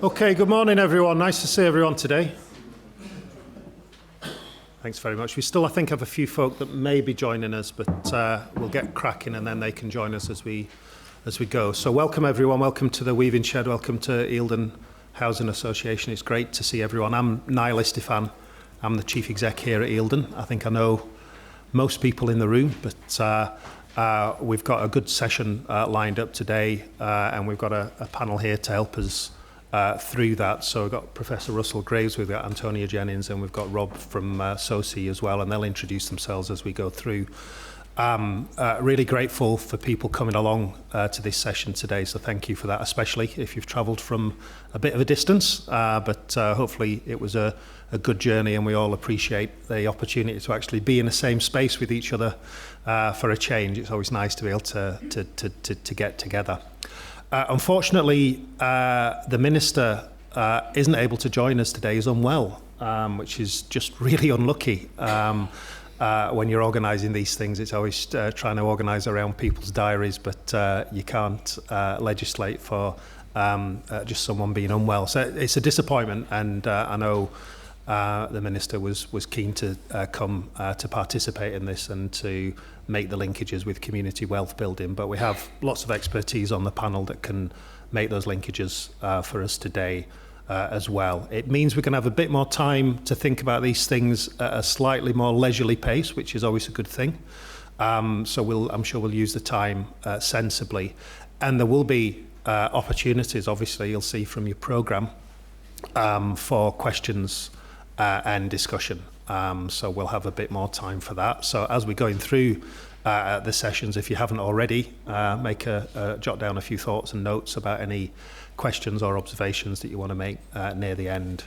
Okay, good morning everyone. Nice to see everyone today. Thanks very much. We still, I think, have a few folk that may be joining us, but we'll get cracking and then they can join us as we go. So welcome everyone. Welcome to the Weaving Shed. Welcome to Eildon Housing Association. It's great to see everyone. I'm Nile Istephan. I'm the Chief Exec here at Eildon. I think I know most people in the room, but we've got a good session lined up today, and we've got a panel here to help us through that. So we've got Professor Russel Griggs, we've got Antonia, Jennings, and we've got Rob from SOSE as well, and they'll introduce themselves as we go through. Really grateful for people coming along to this session today, so thank you for that, especially if you've travelled from a bit of a distance, but hopefully it was a good journey, and we all appreciate the opportunity to actually be in the same space with each other for a change. It's always nice to be able to get together. Unfortunately, the Minister isn't able to join us today. He's unwell, which is just really unlucky. When you're organising these things, it's always trying to organise around people's diaries, but you can't legislate for just someone being unwell. So it's a disappointment, and I know the Minister was keen to come to participate in this and to make the linkages with community wealth building, but we have lots of expertise on the panel that can make those linkages for us today as well. It means we can have a bit more time to think about these things at a slightly more leisurely pace, which is always a good thing. So I'm sure we'll use the time sensibly, and there will be opportunities, obviously you'll see from your programme, for questions and discussion. So we'll have a bit more time for that. So as we're going through the sessions, if you haven't already, jot down a few thoughts and notes about any questions or observations that you want to make near the end.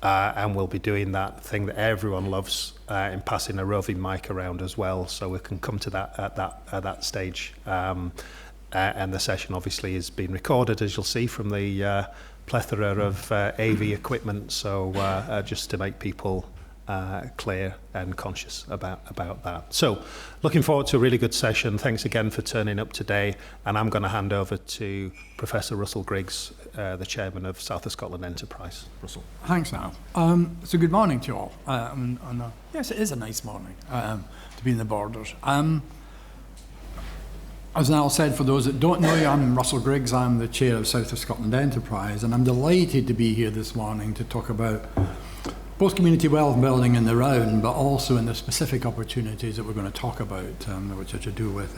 And we'll be doing that thing that everyone loves in passing a roving mic around as well. So we can come to that at that stage. And the session obviously is being recorded, as you'll see from the plethora of AV equipment. So just to make people clear and conscious about that. So looking forward to a really good session. Thanks again for turning up today, and I'm going to hand over to Professor Russel Griggs, the Chairman of South of Scotland Enterprise. Russell. Thanks, Al. So good morning to you all. Yes, it is a nice morning to be in the Borders. As Al said, for those that don't know you, I'm Russel Griggs. I'm the Chair of South of Scotland Enterprise, and I'm delighted to be here this morning to talk about both community wealth building in the round, but also in the specific opportunities that we're going to talk about, which are to do with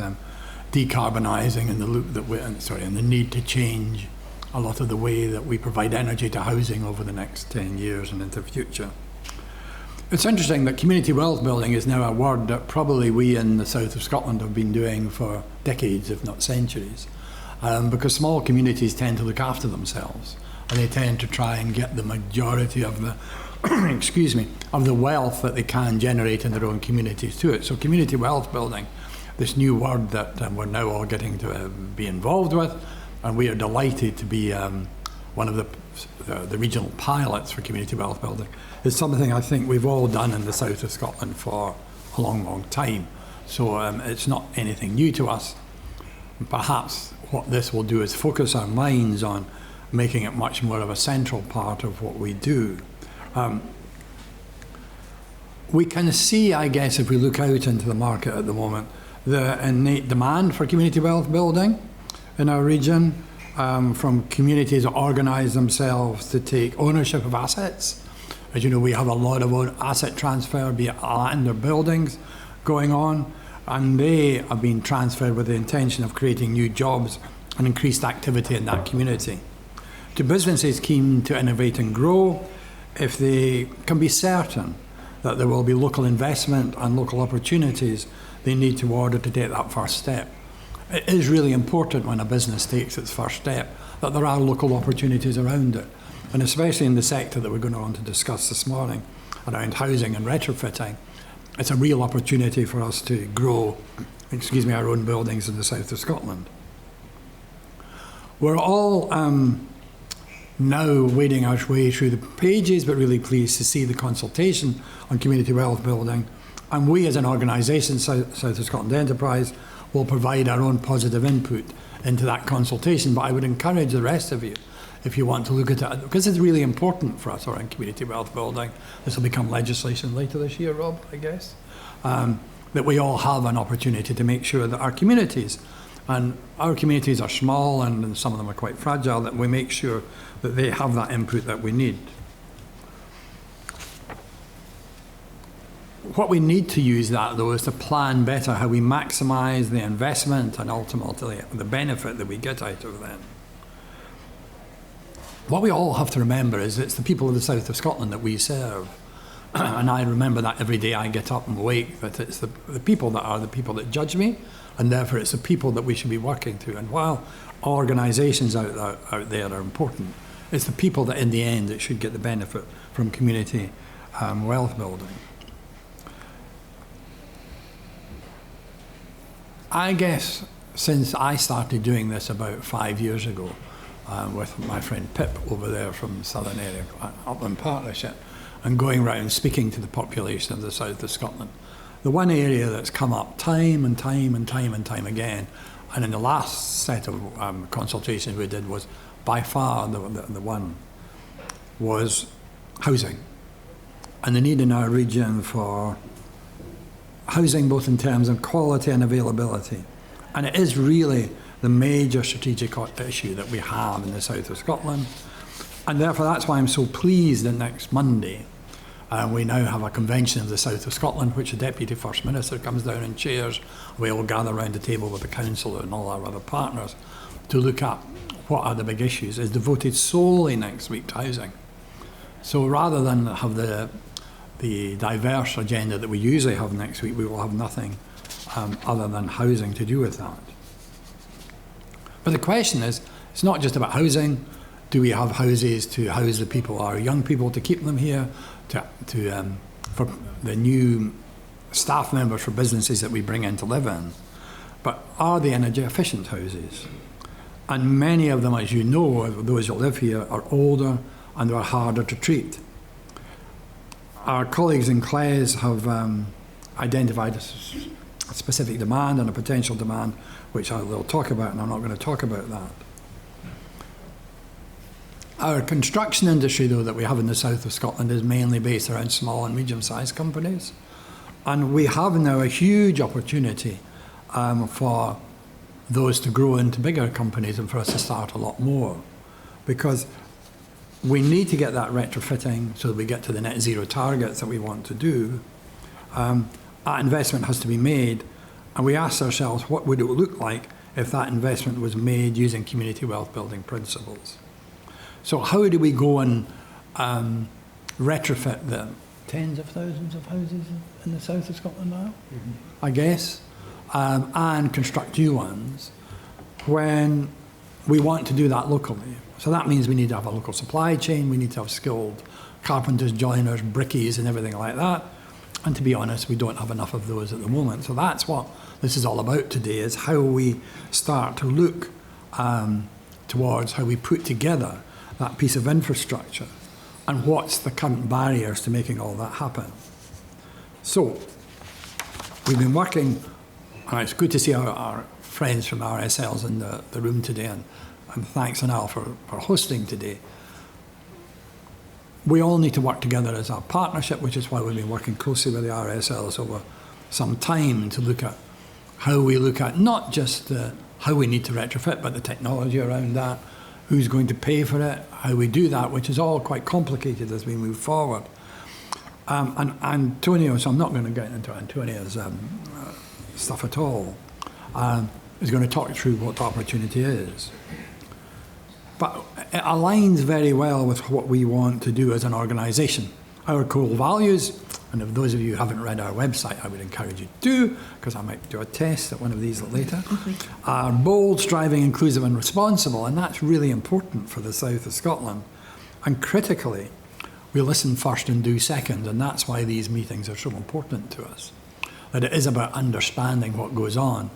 decarbonising and the loop that and the need to change a lot of the way that we provide energy to housing over the next 10 years and into the future. It's interesting that community wealth building is now a word that probably we in the south of Scotland have been doing for decades, if not centuries, because small communities tend to look after themselves, and they tend to try and get the majority of the of the wealth that they can generate in their own communities to it. So community wealth building, this new word that we're now all getting to be involved with, and we are delighted to be one of the regional pilots for community wealth building, is something I think we've all done in the south of Scotland for a long, long time. So it's not anything new to us. Perhaps what this will do is focus our minds on making it much more of a central part of what we do. We can see, I guess, if we look out into the market at the moment, the innate demand for community wealth building in our region, from communities that organise themselves to take ownership of assets. As you know, we have a lot of asset transfer, be it land or buildings, going on, and they have been transferred with the intention of creating new jobs and increased activity in that community. To businesses keen to innovate and grow, if they can be certain that there will be local investment and local opportunities they need to order to take that first step. It is really important when a business takes its first step that there are local opportunities around it, and especially in the sector that we're going on to discuss this morning around housing and retrofitting. It's a real opportunity for us to grow, our own buildings in the south of Scotland. We're all now wading our way through the pages, but really pleased to see the consultation on community wealth building. And we as an organisation, South of Scotland Enterprise, will provide our own positive input into that consultation. But I would encourage the rest of you if you want to look at it, because it's really important for us around community wealth building. This will become legislation later this year, Rob, I guess, that we all have an opportunity to make sure that our communities, and our communities are small and some of them are quite fragile, that we make sure that they have that input that we need. What we need to use that, though, is to plan better how we maximise the investment and ultimately the benefit that we get out of them. What we all have to remember is it's the people of the south of Scotland that we serve. And I remember that every day I get up and wake, that it's the people that are the people that judge me, and therefore it's the people that we should be working to. And while organisations out there are important, it's the people that in the end that should get the benefit from community wealth building. I guess since I started doing this about 5 years ago with my friend Pip over there from the Southern area, Upland Partnership, and going around speaking to the population of the south of Scotland, the one area that's come up time and time again, and in the last set of consultations we did was by far the one, was housing. And the need in our region for housing, both in terms of quality and availability. And it is really the major strategic issue that we have in the south of Scotland. And therefore that's why I'm so pleased that next Monday we now have a convention of the south of Scotland, which the Deputy First Minister comes down and chairs. We all gather around the table with the Council and all our other partners to look at what are the big issues. It's devoted solely next week to housing. So rather than have the diverse agenda that we usually have next week, we will have nothing other than housing to do with that. But the question is, it's not just about housing. Do we have houses to house the people, our young people, to keep them here, for the new staff members for businesses that we bring in to live in? But are they energy efficient houses? And many of them, as you know, those who live here, are older and are harder to treat. Our colleagues in CLES have identified a specific demand and a potential demand, which they'll talk about, and I'm not going to talk about that. Our construction industry, though, that we have in the south of Scotland is mainly based around small and medium-sized companies. And we have now a huge opportunity for those to grow into bigger companies and for us to start a lot more. Because we need to get that retrofitting so that we get to the net zero targets that we want to do. That investment has to be made, and we ask ourselves, what would it look like if that investment was made using community wealth building principles? So how do we go and retrofit the tens of thousands of houses in the south of Scotland now, I guess, and construct new ones when we want to do that locally? So that means we need to have a local supply chain, we need to have skilled carpenters, joiners, brickies and everything like that. And to be honest, we don't have enough of those at the moment. So that's what this is all about today, is how we start to look towards how we put together that piece of infrastructure and what's the current barriers to making all that happen. So we've been working, and it's good to see our friends from RSLs in the room today, and thanks Anal for hosting today. We all need to work together as a partnership, which is why we've been working closely with the RSLs over some time to look at how we look at not just how we need to retrofit, but the technology around that, who's going to pay for it, how we do that, which is all quite complicated as we move forward. And Antonia, so I'm not going to get into Antonia's stuff at all, is going to talk through what the opportunity is. But it aligns very well with what we want to do as an organisation. Our core values, and if those of you who haven't read our website, I would encourage you to do, because I might do a test at one of these later, are bold, striving, inclusive and responsible, and that's really important for the south of Scotland. And critically, we listen first and do second, and that's why these meetings are so important to us. That it is about understanding what goes on.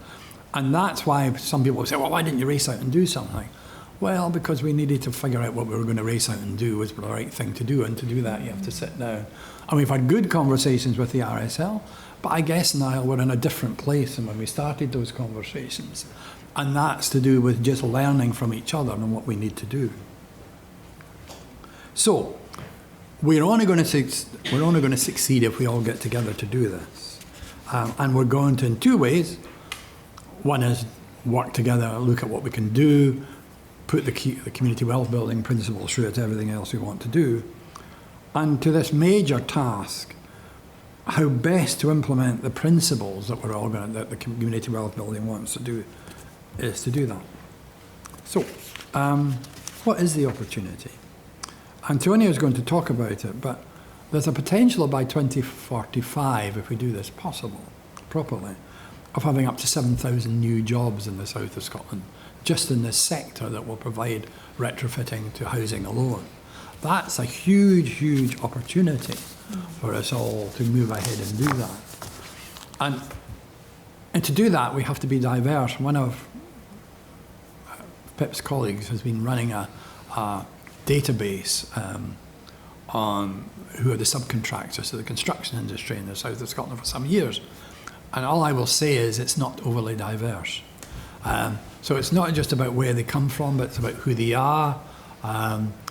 And that's why some people say, well, why didn't you race out and do something? Well, because we needed to figure out what we were going to race out and do was the right thing to do, and to do that you have to sit down. And we've had good conversations with the RSL, but I guess, Nile, we're in a different place than when we started those conversations. And that's to do with just learning from each other and what we need to do. So we're only going to succeed if we all get together to do this. And we're going to in two ways. One is work together, look at what we can do, put the community wealth building principles through to everything else we want to do. And to this major task, how best to implement the principles that that the community wealth building wants to do, is to do that. So, what is the opportunity? Antonia is going to talk about it, but there's a potential by 2045, if we do this properly, of having up to 7,000 new jobs in the south of Scotland, just in this sector that will provide retrofitting to housing alone. That's a huge, huge opportunity for us all to move ahead and do that. And to do that, we have to be diverse. One of Pip's colleagues has been running a database on who are the subcontractors to the construction industry in the south of Scotland for some years. And all I will say is it's not overly diverse. So it's not just about where they come from, but it's about who they are.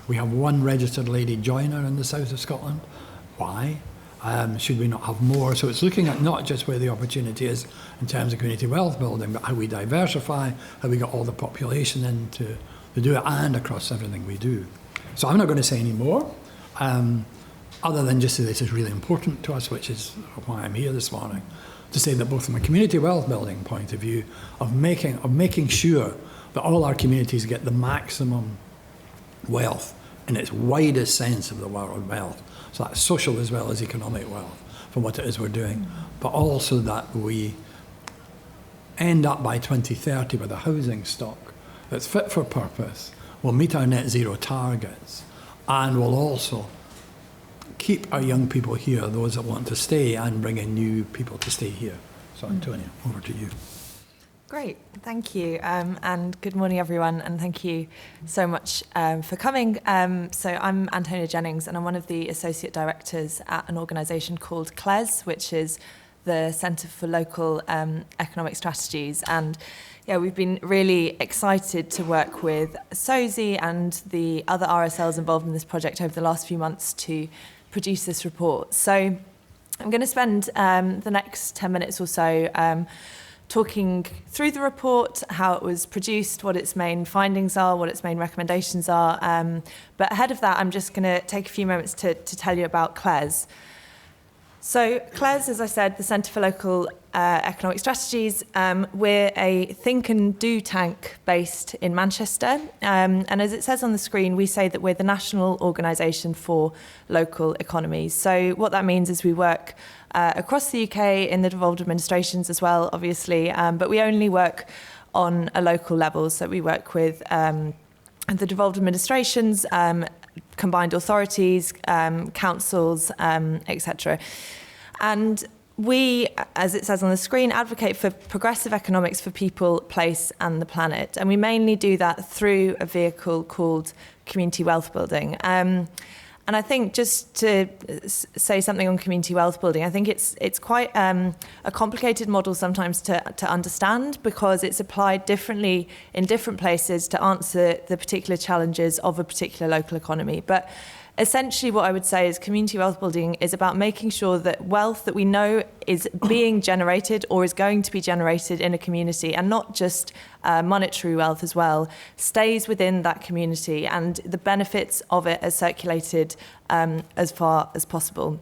We have one registered lady joiner in the south of Scotland. Why? Should we not have more? So it's looking at not just where the opportunity is in terms of community wealth building, but how we diversify, how we get all the population in to do it, and across everything we do. So I'm not going to say any more, other than just say this is really important to us, which is why I'm here this morning, to say that both from a community wealth building point of view, of making sure that all our communities get the maximum wealth in its widest sense of the word wealth. So that's social as well as economic wealth from what it is we're doing. But also that we end up by 2030 with a housing stock that's fit for purpose, will meet our net zero targets, and will also keep our young people here, those that want to stay, and bring in new people to stay here. So Antonia, over to you. Great, thank you, and good morning everyone, and thank you so much for coming. So I'm Antonia Jennings, and I'm one of the Associate Directors at an organisation called CLES, which is the Centre for Local Economic Strategies. And yeah, we've been really excited to work with SOSE and the other RSLs involved in this project over the last few months to produce this report. So I'm going to spend the next 10 minutes or so talking through the report, how it was produced, what its main findings are, what its main recommendations are. But ahead of that, I'm just going to take a few moments to tell you about CLES. So CLES, as I said, the Centre for Local Economic Strategies, we're a think and do tank based in Manchester. And as it says on the screen, we say that we're the national organisation for local economies. So what that means is we work across the UK in the devolved administrations as well, obviously, but we only work on a local level. So we work with the devolved administrations, combined authorities, councils, etc. And we, as it says on the screen, advocate for progressive economics for people, place and the planet. And we mainly do that through a vehicle called community wealth building. And I think just to say something on community wealth building, I think it's quite a complicated model sometimes to understand, because it's applied differently in different places to answer the particular challenges of a particular local economy. But essentially what I would say is community wealth building is about making sure that wealth that we know is being generated or is going to be generated in a community, and not just monetary wealth as well, stays within that community and the benefits of it are circulated as far as possible.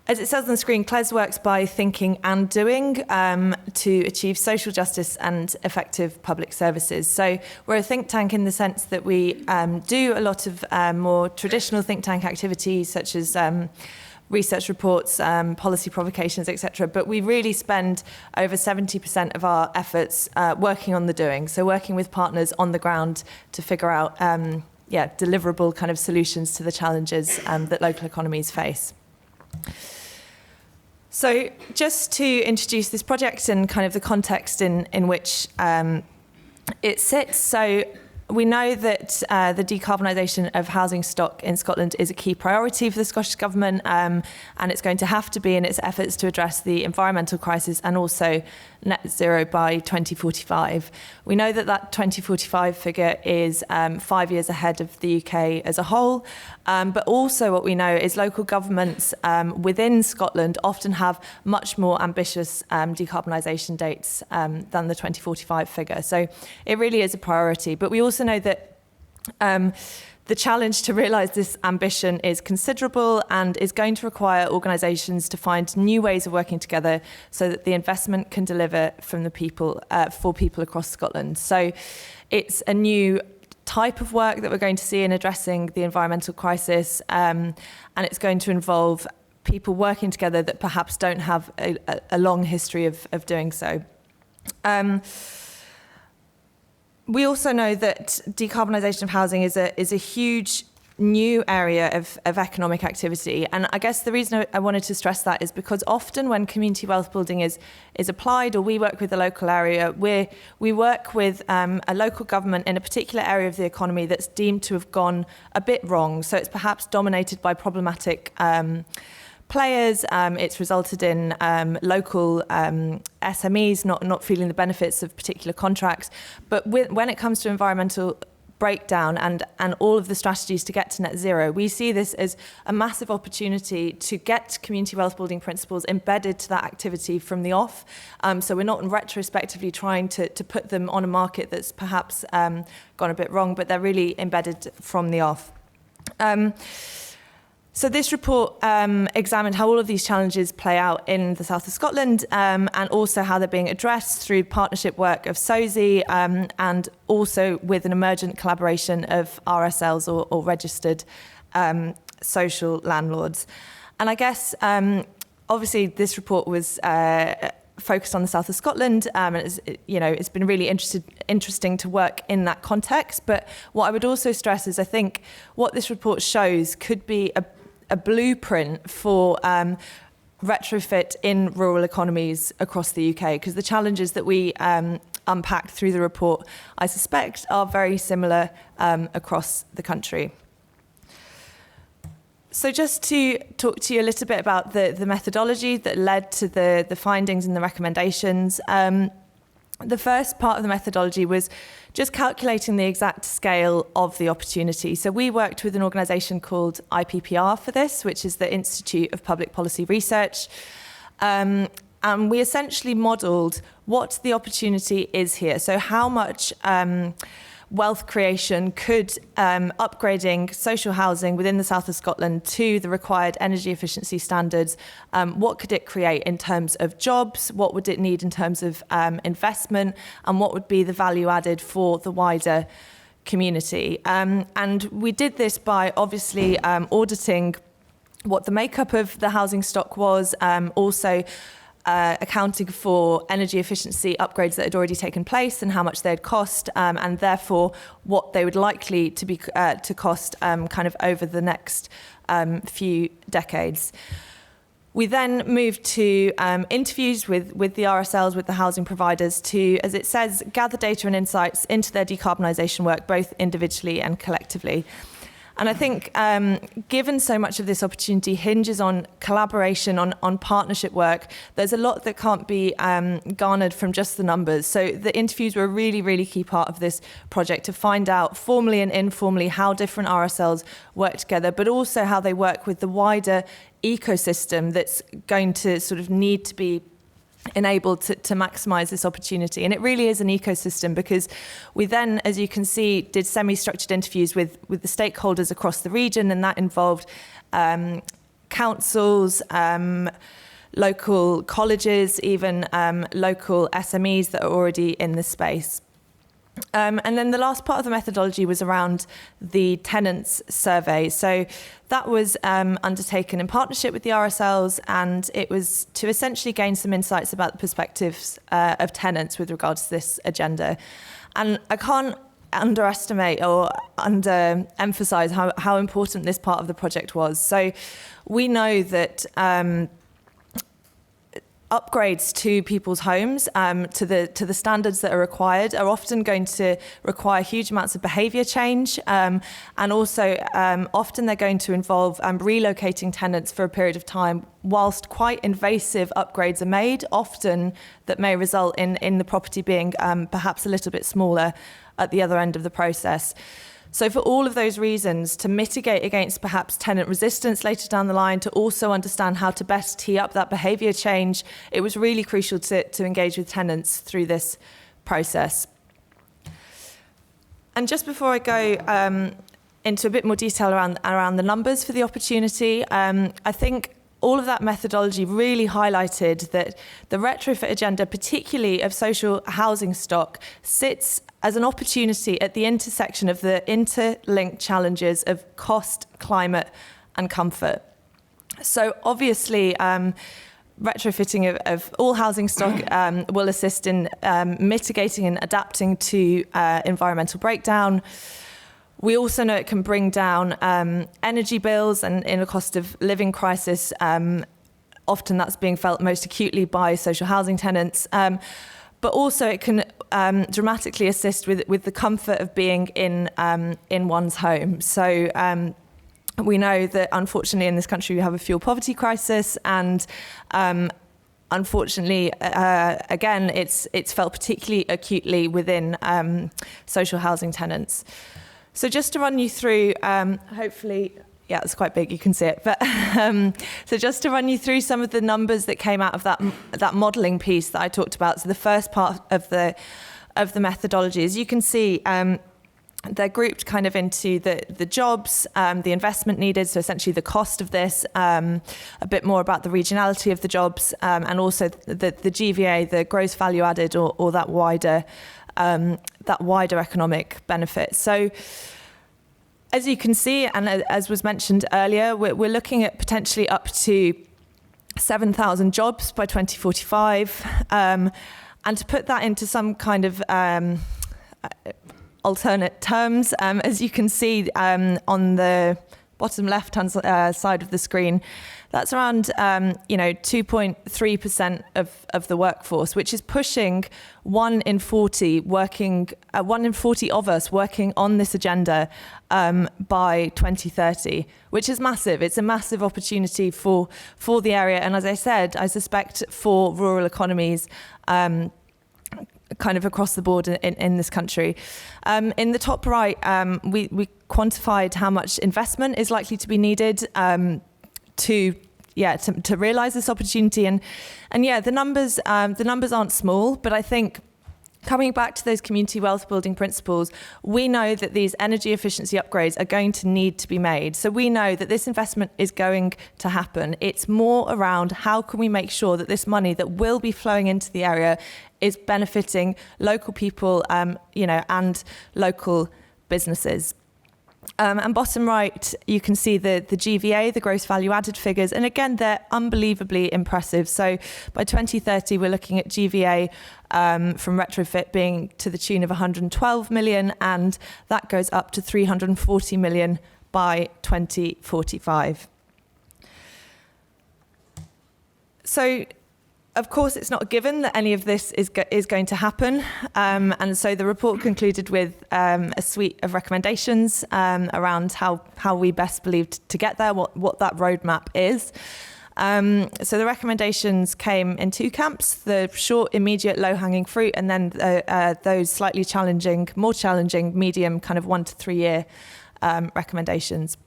As it says on the screen, CLES works by thinking and doing to achieve social justice and effective public services. So we're a think tank in the sense that we do a lot of more traditional think tank activities, such as research reports, policy provocations, etc. But we really spend over 70% of our efforts working on the doing, so working with partners on the ground to figure out deliverable kind of solutions to the challenges that local economies face. So just to introduce this project and kind of the context in which it sits. So We know that the decarbonisation of housing stock in Scotland is a key priority for the Scottish Government, and it's going to have to be in its efforts to address the environmental crisis and also net zero by 2045. We know that that 2045 figure is 5 years ahead of the UK as a whole, but also what we know is local governments within Scotland often have much more ambitious decarbonisation dates than the 2045 figure. So it really is a priority. But we also know that the challenge to realise this ambition is considerable and is going to require organisations to find new ways of working together so that the investment can deliver from the people for people across Scotland. So it's a new type of work that we're going to see in addressing the environmental crisis, and it's going to involve people working together that perhaps don't have a long history of doing so. We also know that decarbonisation of housing is a huge new area of economic activity. And I guess the reason I wanted to stress that is because often when community wealth building is applied, or we work with the local area, we work with a local government in a particular area of the economy that's deemed to have gone a bit wrong. So it's perhaps dominated by problematic players. It's resulted in local SMEs not feeling the benefits of particular contracts. But when it comes to environmental breakdown and all of the strategies to get to net zero, we see this as a massive opportunity to get community wealth building principles embedded to that activity from the off. So we're not retrospectively trying to put them on a market that's perhaps gone a bit wrong, but they're really embedded from the off. So this report examined how all of these challenges play out in the south of Scotland, and also how they're being addressed through partnership work of SOSE, and also with an emergent collaboration of RSLs or registered social landlords. And I guess, obviously, this report was focused on the south of Scotland, and it's been really interesting to work in that context. But what I would also stress is I think what this report shows could be a blueprint for retrofit in rural economies across the UK, because the challenges that we unpacked through the report, I suspect, are very similar across the country. So just to talk to you a little bit about the methodology that led to the findings and the recommendations. The first part of the methodology was just calculating the exact scale of the opportunity. So we worked with an organisation called IPPR for this, which is the Institute of Public Policy Research. And we essentially modelled what the opportunity is here. So how much wealth creation could upgrading social housing within the south of Scotland to the required energy efficiency standards, what could it create in terms of jobs, what would it need in terms of investment, and what would be the value added for the wider community. And we did this by obviously auditing what the makeup of the housing stock was, also accounting for energy efficiency upgrades that had already taken place and how much they'd cost, and therefore what they would likely to be to cost kind of over the next few decades. We then moved to interviews with the RSLs, with the housing providers, to, as it says, gather data and insights into their decarbonisation work, both individually and collectively. And I think given so much of this opportunity hinges on collaboration, on partnership work, there's a lot that can't be garnered from just the numbers. So the interviews were a really, really key part of this project, to find out formally and informally how different RSLs work together, but also how they work with the wider ecosystem that's going to sort of need to be enabled to maximise this opportunity. And it really is an ecosystem, because we then, as you can see, did semi-structured interviews with the stakeholders across the region, and that involved councils, local colleges, even local SMEs that are already in the space. And then the last part of the methodology was around the tenants survey. So that was undertaken in partnership with the RSLs, and it was to essentially gain some insights about the perspectives of tenants with regards to this agenda. And I can't underestimate or underemphasize how important this part of the project was. So we know that upgrades to people's homes to the standards that are required are often going to require huge amounts of behaviour change, and also often they're going to involve relocating tenants for a period of time, whilst quite invasive upgrades are made, often that may result in the property being perhaps a little bit smaller at the other end of the process. So for all of those reasons, to mitigate against perhaps tenant resistance later down the line, to also understand how to best tee up that behaviour change, it was really crucial to engage with tenants through this process. And just before I go into a bit more detail around the numbers for the opportunity, I think all of that methodology really highlighted that the retrofit agenda, particularly of social housing stock, sits as an opportunity at the intersection of the interlinked challenges of cost, climate and comfort. So obviously, retrofitting of all housing stock will assist in mitigating and adapting to environmental breakdown. We also know it can bring down energy bills, and in a cost of living crisis, often that's being felt most acutely by social housing tenants. But also it can dramatically assist with the comfort of being in one's home. So we know that unfortunately in this country we have a fuel poverty crisis, and unfortunately, again, it's felt particularly acutely within social housing tenants. So just to run you through, hopefully, yeah, it's quite big, you can see it. But so just to run you through some of the numbers that came out of that modelling piece that I talked about. So the first part of the methodology, as you can see, they're grouped kind of into the jobs, the investment needed, so essentially the cost of this, a bit more about the regionality of the jobs, and also the GVA, the gross value added, or that wider economic benefit. So as you can see, and as was mentioned earlier, we're looking at potentially up to 7,000 jobs by 2045. And to put that into some kind of alternate terms, as you can see on the bottom left-hand side of the screen, that's around 2.3% of the workforce, which is pushing 1 in 40 of us working on this agenda by 2030, which is massive. It's a massive opportunity for the area, and as I said, I suspect for rural economies kind of across the board in this country. In the top right, we quantified how much investment is likely to be needed to realise this opportunity, and the numbers aren't small, but I think coming back to those community wealth building principles, we know that these energy efficiency upgrades are going to need to be made. So we know that this investment is going to happen. It's more around how can we make sure that this money that will be flowing into the area is benefiting local people, and local businesses. And bottom right, you can see the GVA, the gross value added figures. And again, they're unbelievably impressive. So by 2030, we're looking at GVA from retrofit being to the tune of 112 million, and that goes up to 340 million by 2045. So, of course, it's not a given that any of this is going to happen. And so the report concluded with a suite of recommendations around how we best believe to get there, what that roadmap is. So the recommendations came in two camps: the short, immediate, low-hanging fruit, and then those slightly challenging, more challenging, medium, kind of 1 to 3 year recommendations.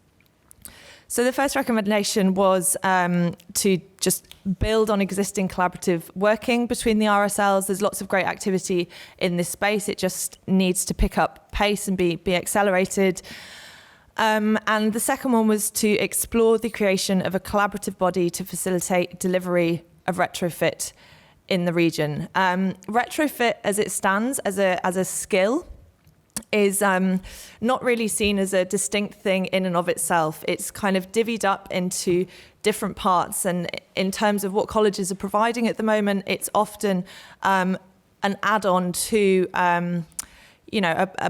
So the first recommendation was to just build on existing collaborative working between the RSLs. There's lots of great activity in this space. It just needs to pick up pace and be accelerated. And the second one was to explore the creation of a collaborative body to facilitate delivery of retrofit in the region. Retrofit, as it stands, as a skill, is not really seen as a distinct thing in and of itself. It's kind of divvied up into different parts, and in terms of what colleges are providing at the moment, it's often an add-on to a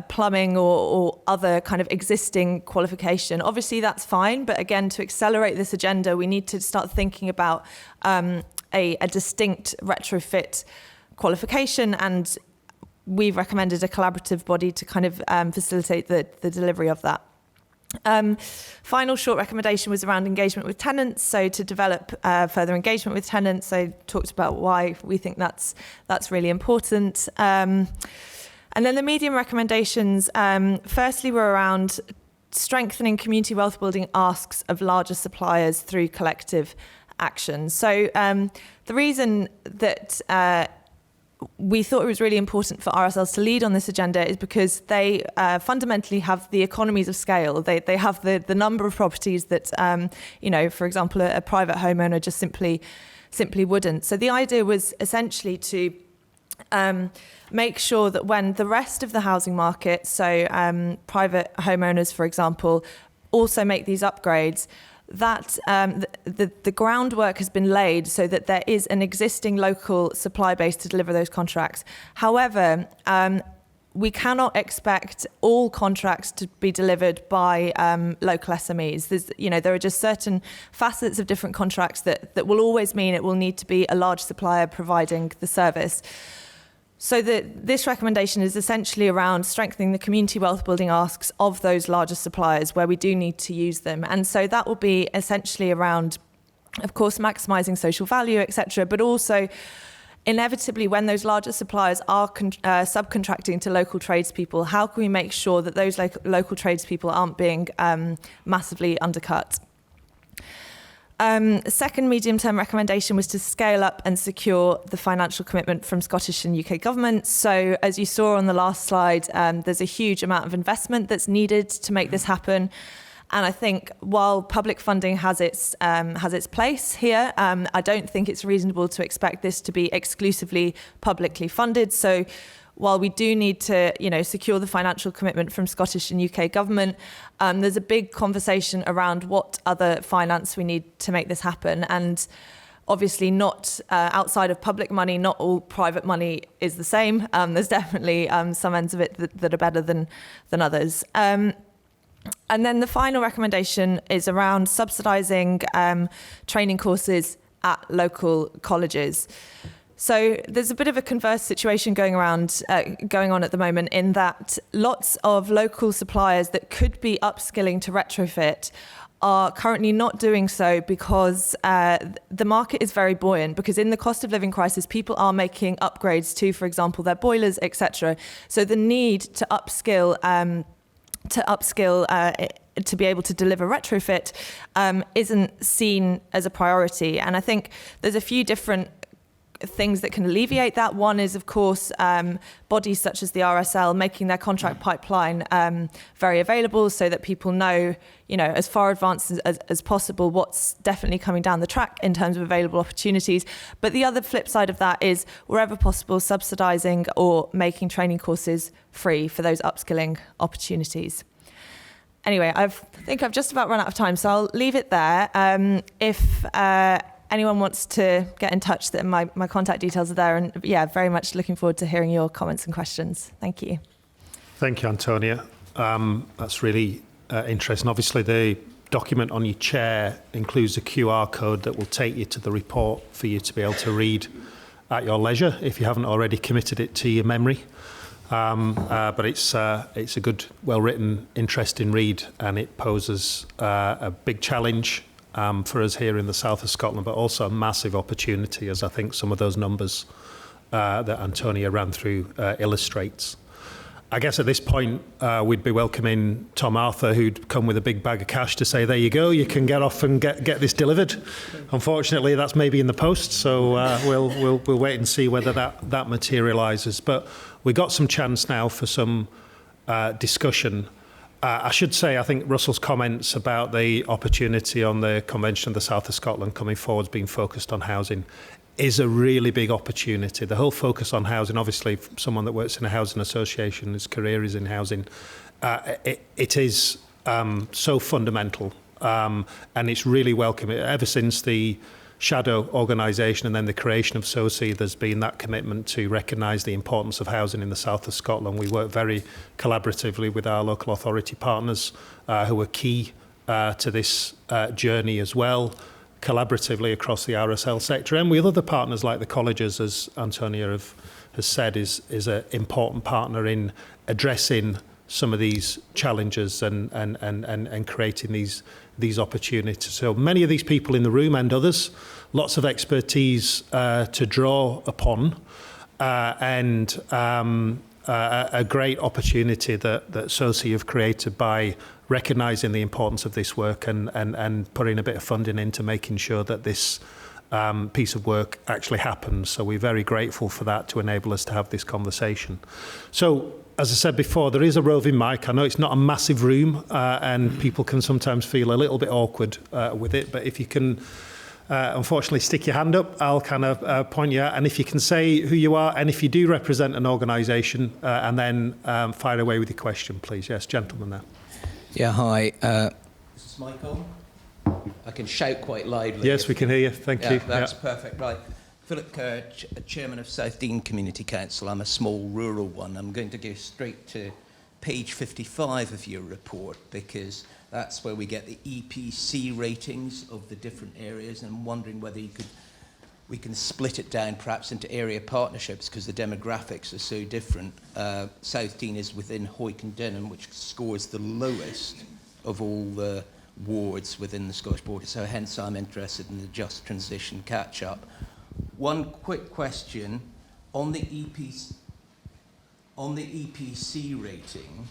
plumbing or other kind of existing qualification. Obviously that's fine, but again, to accelerate this agenda, we need to start thinking about a distinct retrofit qualification, and we've recommended a collaborative body to kind of facilitate the delivery of that. Final short recommendation was around engagement with tenants, so to develop further engagement with tenants. I talked about why we think that's really important. And then the medium recommendations, firstly, were around strengthening community wealth building asks of larger suppliers through collective action. So the reason that we thought it was really important for RSLs to lead on this agenda is because they fundamentally have the economies of scale. They have the number of properties that, for example, a private homeowner just simply wouldn't. So the idea was essentially to make sure that when the rest of the housing market, so private homeowners, for example, also make these upgrades, that the groundwork has been laid so that there is an existing local supply base to deliver those contracts. However, we cannot expect all contracts to be delivered by local SMEs. There are just certain facets of different contracts that will always mean it will need to be a large supplier providing the service. So this recommendation is essentially around strengthening the community wealth building asks of those larger suppliers where we do need to use them. And so that will be essentially around, of course, maximising social value, etc., but also inevitably when those larger suppliers are subcontracting to local tradespeople, how can we make sure that those local tradespeople aren't being massively undercut? The second medium-term recommendation was to scale up and secure the financial commitment from Scottish and UK governments. So as you saw on the last slide, there's a huge amount of investment that's needed to make this happen. And I think while public funding has its place here, I don't think it's reasonable to expect this to be exclusively publicly funded. So while we do need to, secure the financial commitment from Scottish and UK government, there's a big conversation around what other finance we need to make this happen. And obviously not outside of public money, not all private money is the same. There's definitely some ends of it that are better than others. And then the final recommendation is around subsidising training courses at local colleges. So there's a bit of a converse situation going on at the moment in that lots of local suppliers that could be upskilling to retrofit are currently not doing so because the market is very buoyant, because in the cost of living crisis, people are making upgrades to, for example, their boilers, etc. So the need to upskill to be able to deliver retrofit isn't seen as a priority. And I think there's a few different things that can alleviate that. One is, of course, bodies such as the RSL making their contract pipeline very available so that people know, as far advanced as possible what's definitely coming down the track in terms of available opportunities. But the other flip side of that is, wherever possible, subsidising or making training courses free for those upskilling opportunities. Anyway, I think I've just about run out of time, so I'll leave it there. If anyone wants to get in touch, that my contact details are there, and very much looking forward to hearing your comments and questions. Thank you. Thank you, Antonia. That's really interesting. Obviously, the document on your chair includes a QR code that will take you to the report for you to be able to read at your leisure if you haven't already committed it to your memory. But it's a good, well-written, interesting read, and it poses a big challenge for us here in the south of Scotland, but also a massive opportunity, as I think some of those numbers that Antonia ran through illustrates. I guess at this point, we'd be welcoming Tom Arthur, who'd come with a big bag of cash to say, there you go, you can get off and get this delivered. Unfortunately, that's maybe in the post, so we'll wait and see whether that materialises. But we got some chance now for some discussion. I should say, I think Russell's comments about the opportunity on the Convention of the South of Scotland coming forward, being focused on housing, is a really big opportunity. The whole focus on housing, obviously, someone that works in a housing association, his career is in housing, it is so fundamental, and it's really welcome. Ever since the shadow organisation and then the creation of SOSE, there's been that commitment to recognise the importance of housing in the south of Scotland. We work very collaboratively with our local authority partners who are key to this journey as well. collaboratively across the RSL sector, and with other partners like the colleges, as Antonia has said, is an important partner in addressing some of these challenges and creating these opportunities. So many of these people in the room and others, lots of expertise to draw upon, and a great opportunity that SOSE have created by recognising the importance of this work and putting a bit of funding into making sure that this piece of work actually happens. So we're very grateful for that to enable us to have this conversation. So, as I said before, there is a roving mic. I know it's not a massive room and people can sometimes feel a little bit awkward with it, but if you can unfortunately stick your hand up, I'll kind of point you out, and if you can say who you are and if you do represent an organisation, and then fire away with your question, please. Yes, gentleman there. Yeah, hi. Is this mic on? I can shout quite loudly. Yes, we can hear you. Thank you. That's perfect. Right. Philip Kerr, Chairman of South Dean Community Council. I'm a small rural one. I'm going to go straight to page 55 of your report, because that's where we get the EPC ratings of the different areas, and I'm wondering whether we can split it down perhaps into area partnerships, because the demographics are so different. South Dean is within Hoyk and Denham, which scores the lowest of all the wards within the Scottish border, so hence I'm interested in the just transition catch-up. One quick question on the EPC rating.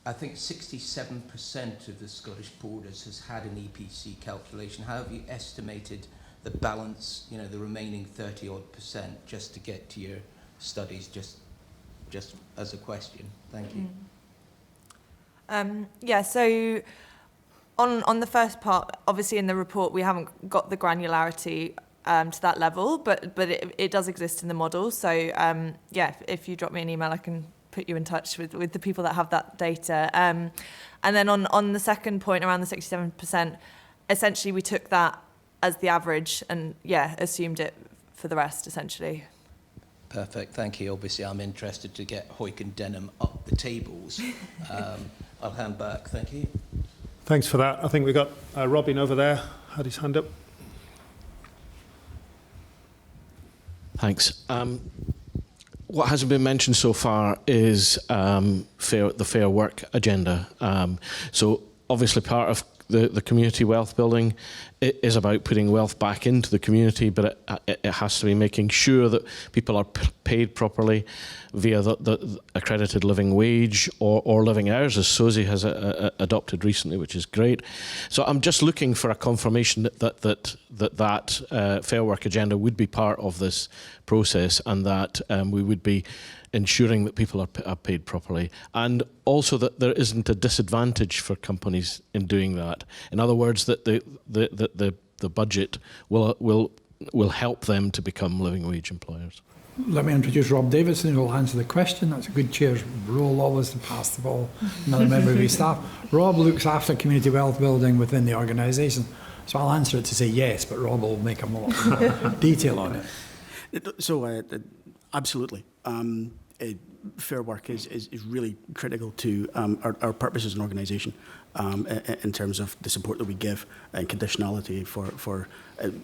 I think 67% of the Scottish borders has had an EPC calculation. How have you estimated the balance, the remaining 30-odd%, just to get to your studies, just as a question? Thank you. Yeah, so on the first part, obviously in the report we haven't got the granularity to that level, but it does exist in the model. So yeah, if you drop me an email, I can put you in touch with the people that have that data. And then on the second point around the 67%, essentially we took that as the average and assumed it for the rest essentially. Perfect, thank you. Obviously I'm interested to get Hoyk and Denham up the tables. I'll hand back, thank you. Thanks for that. I think we've got Robin over there, had his hand up. Thanks. What hasn't been mentioned so far is the Fair Work agenda. So obviously part of the community wealth building is about putting wealth back into the community, but it has to be making sure that people are paid properly via the accredited living wage or living hours, as SOSE has adopted recently, which is great. So I'm just looking for a confirmation that Fair Work agenda would be part of this process, and that we would be ensuring that people are paid properly, and also that there isn't a disadvantage for companies in doing that. In other words, that the budget will help them to become living wage employers. Let me introduce Rob Davidson, who will answer the question. That's a good chair's role, always to pass the ball. Another member of his staff. Rob looks after community wealth building within the organisation, so I'll answer it to say yes, but Rob will make a more detail on it. So, absolutely. Fair Work is really critical to our purpose as an organisation in terms of the support that we give and conditionality for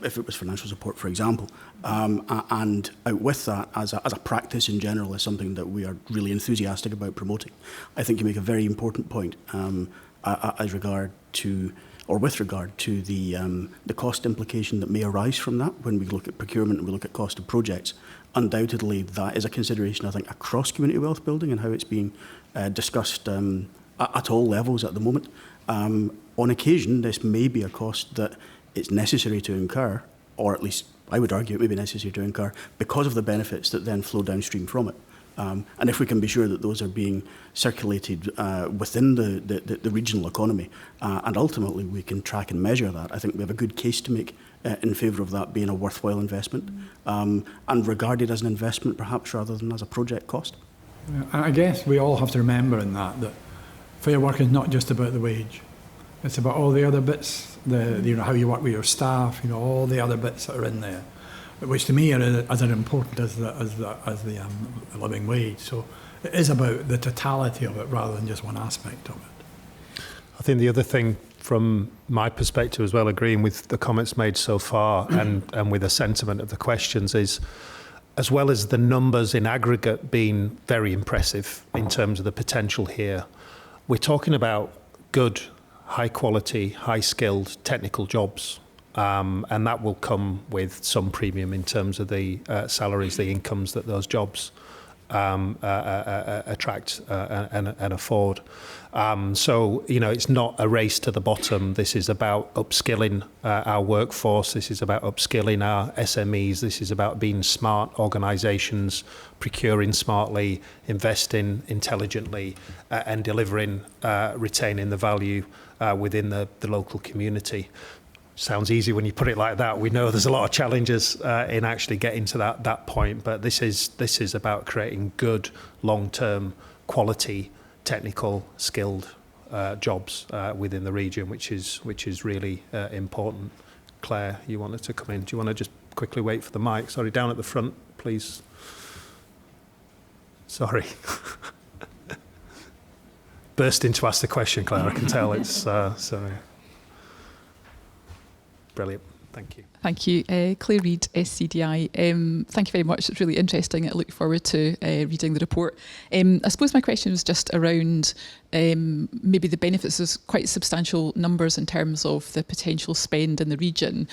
if it was financial support, for example. And out with that, as a practice in general, is something that we are really enthusiastic about promoting. I think you make a very important point with regard to the cost implication that may arise from that when we look at procurement and we look at cost of projects. Undoubtedly, that is a consideration, I think, across community wealth building and how it's being discussed at all levels at the moment. On occasion, this may be a cost that it's necessary to incur, or at least I would argue it may be necessary to incur because of the benefits that then flow downstream from it. And if we can be sure that those are being circulated within the regional economy, and ultimately we can track and measure that, I think we have a good case to make in favour of that being a worthwhile investment, and regarded as an investment perhaps rather than as a project cost. And I guess we all have to remember in that Fair Work is not just about the wage. It's about all the other bits, how you work with your staff, all the other bits that are in there, which to me are as important as the living wage. So it is about the totality of it rather than just one aspect of it. I think the other thing from my perspective as well, agreeing with the comments made so far and with the sentiment of the questions, is as well as the numbers in aggregate being very impressive in terms of the potential here, we're talking about good, high quality, high skilled technical jobs. And that will come with some premium in terms of the salaries, the incomes that those jobs attract and afford. So, it's not a race to the bottom. This is about upskilling our workforce. This is about upskilling our SMEs. This is about being smart organisations, procuring smartly, investing intelligently, and delivering, retaining the value within the local community. Sounds easy when you put it like that. We know there's a lot of challenges in actually getting to that point, but this is about creating good, long-term, quality, technical, skilled jobs within the region, which is really important. Claire, you wanted to come in. Do you want to just quickly wait for the mic? Sorry, down at the front, please. Sorry. Bursting to ask the question, Claire. I can tell it's sorry. Brilliant. Thank you. Thank you. Claire Reid, SCDI. Thank you very much. It's really interesting. I look forward to reading the report. I suppose my question was just around maybe the benefits of quite substantial numbers in terms of the potential spend in the region.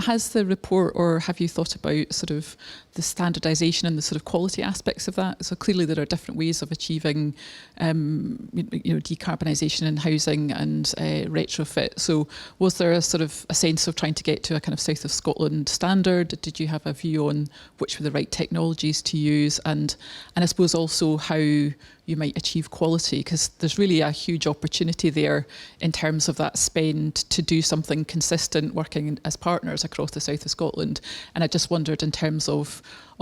Has the report, or have you thought about sort of the standardisation and the sort of quality aspects of that? So clearly there are different ways of achieving decarbonisation in housing and retrofit. So was there a sort of a sense of trying to get to a kind of South of Scotland standard? Did you have a view on which were the right technologies to use? And I suppose also how you might achieve quality, because there's really a huge opportunity there in terms of that spend to do something consistent working as partners across the South of Scotland. And I just wondered in terms of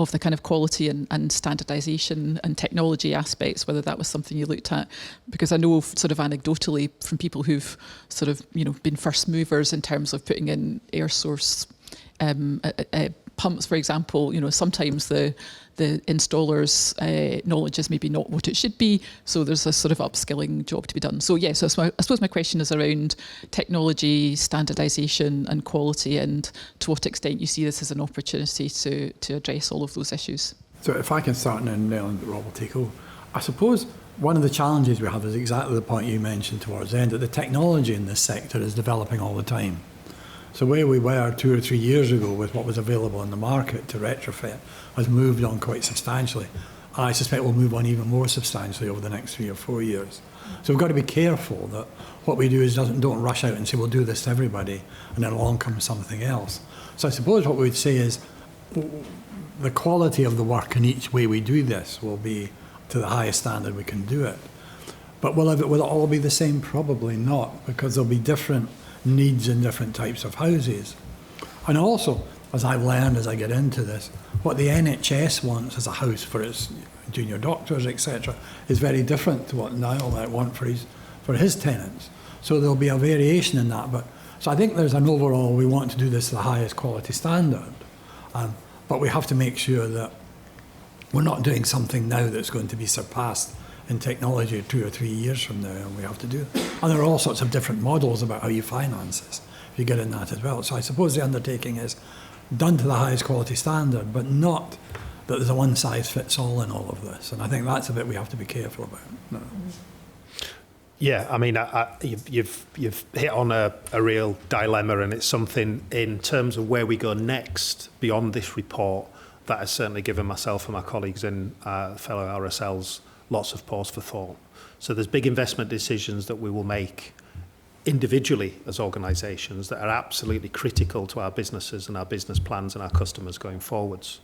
the kind of quality and standardisation and technology aspects, whether that was something you looked at, because I know sort of anecdotally from people who've sort of, been first movers in terms of putting in air source pumps, for example, sometimes the installer's knowledge is maybe not what it should be, so there's a sort of upskilling job to be done. So I suppose my question is around technology, standardisation and quality, and to what extent you see this as an opportunity to address all of those issues. So if I can start and then Rob will take over. I suppose one of the challenges we have is exactly the point you mentioned towards the end, that the technology in this sector is developing all the time. So where we were 2 or 3 years ago with what was available in the market to retrofit has moved on quite substantially. I suspect we'll move on even more substantially over the next 3 or 4 years. So we've got to be careful that what we do is don't rush out and say we'll do this to everybody and then along comes something else. So I suppose what we'd say is the quality of the work in each way we do this will be to the highest standard we can do it. But will it all be the same? Probably not, because there'll be different needs in different types of houses. And also, as I've learned as I get into this, what the NHS wants as a house for its junior doctors, etc., is very different to what Nile might want for his tenants. So there'll be a variation in that. So I think there's an overall, we want to do this to the highest quality standard, but we have to make sure that we're not doing something now that's going to be surpassed in technology 2 or 3 years from now, and we have to do it. And there are all sorts of different models about how you finance this, if you get in that as well. So I suppose the undertaking is done to the highest quality standard, but not that there's a one-size-fits-all in all of this. And I think that's a bit we have to be careful about. No. Yeah, I mean, you've hit on a real dilemma, and it's something in terms of where we go next beyond this report that has certainly given myself and my colleagues in fellow RSLs lots of pause for thought. So there's big investment decisions that we will make individually as organisations that are absolutely critical to our businesses and our business plans and our customers going forwards.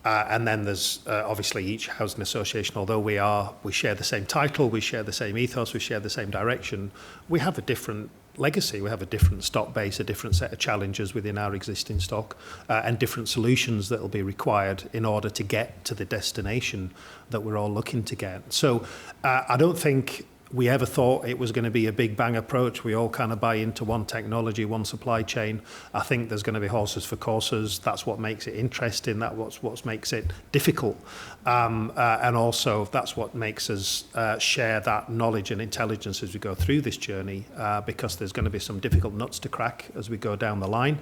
And then there's obviously each housing association, although we share the same title, we share the same ethos, we share the same direction, we have a different legacy, we have a different stock base, a different set of challenges within our existing stock, and different solutions that will be required in order to get to the destination that we're all looking to get. So I don't think we ever thought it was going to be a big bang approach. We all kind of buy into one technology, one supply chain. I think there's going to be horses for courses. That's what makes it interesting. That's what makes it difficult. And also that's what makes us share that knowledge and intelligence as we go through this journey, because there's going to be some difficult nuts to crack as we go down the line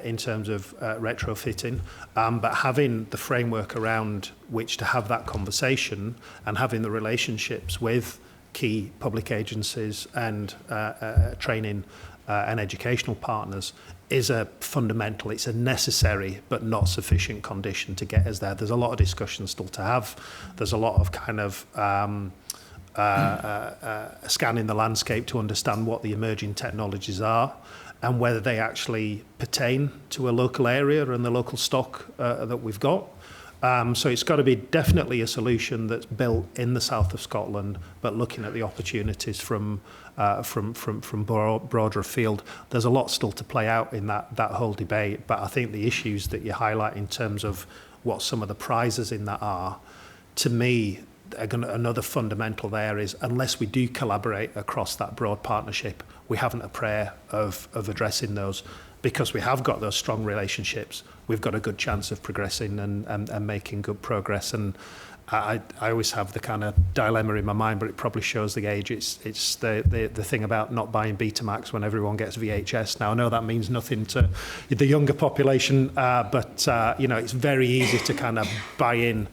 in terms of retrofitting. But having the framework around which to have that conversation and having the relationships with key public agencies and training and educational partners is a fundamental, it's a necessary but not sufficient condition to get us there. There's a lot of discussion still to have. There's a lot of kind of scanning the landscape to understand what the emerging technologies are and whether they actually pertain to a local area and the local stock that we've got. So it's got to be definitely a solution that's built in the south of Scotland, but looking at the opportunities from broader afield. There's a lot still to play out in that whole debate, but I think the issues that you highlight in terms of what some of the prizes in that are, to me, another fundamental there is unless we do collaborate across that broad partnership, we haven't a prayer of addressing those. Because we have got those strong relationships, we've got a good chance of progressing and making good progress. And I always have the kind of dilemma in my mind, but it probably shows the age. It's the thing about not buying Betamax when everyone gets VHS. Now, I know that means nothing to the younger population, but it's very easy to kind of buy in,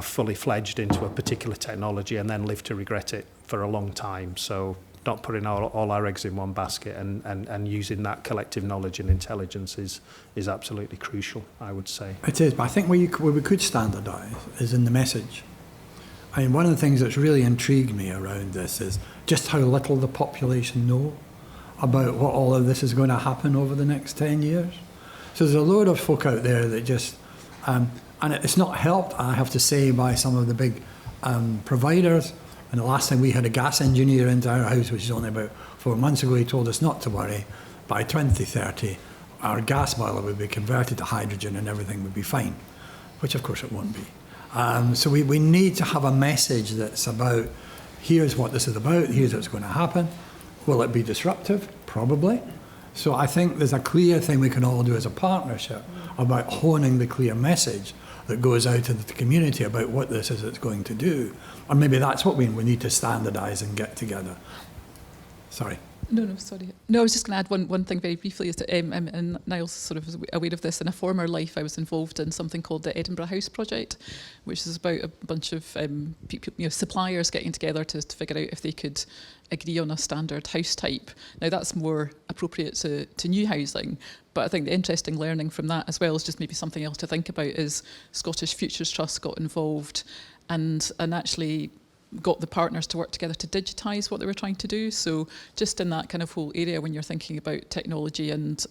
fully fledged into a particular technology and then live to regret it for a long time. So not putting all our eggs in one basket and using that collective knowledge and intelligence is absolutely crucial, I would say. It is, but I think where we could standardise is in the message. I mean, one of the things that's really intrigued me around this is just how little the population know about what all of this is going to happen over the next 10 years. So there's a load of folk out there that just, and it's not helped, I have to say, by some of the big providers. And the last time we had a gas engineer into our house, which is only about 4 months ago, he told us not to worry. By 2030, our gas boiler would be converted to hydrogen and everything would be fine, which of course it won't be. So we need to have a message that's about, here's what this is about, here's what's going to happen. Will it be disruptive? Probably. So I think there's a clear thing we can all do as a partnership about honing the clear message that goes out into the community about what this is it's going to do. Or maybe that's what we need to standardise and get together. Sorry. No, sorry. No, I was just going to add one thing very briefly. Is that, and Niall's sort of aware of this. In a former life, I was involved in something called the Edinburgh House Project, which is about a bunch of people, suppliers getting together to figure out if they could agree on a standard house type. Now, that's more appropriate to new housing, but I think the interesting learning from that as well is just maybe something else to think about is Scottish Futures Trust got involved and actually got the partners to work together to digitise what they were trying to do. So just in that kind of whole area when you're thinking about technology and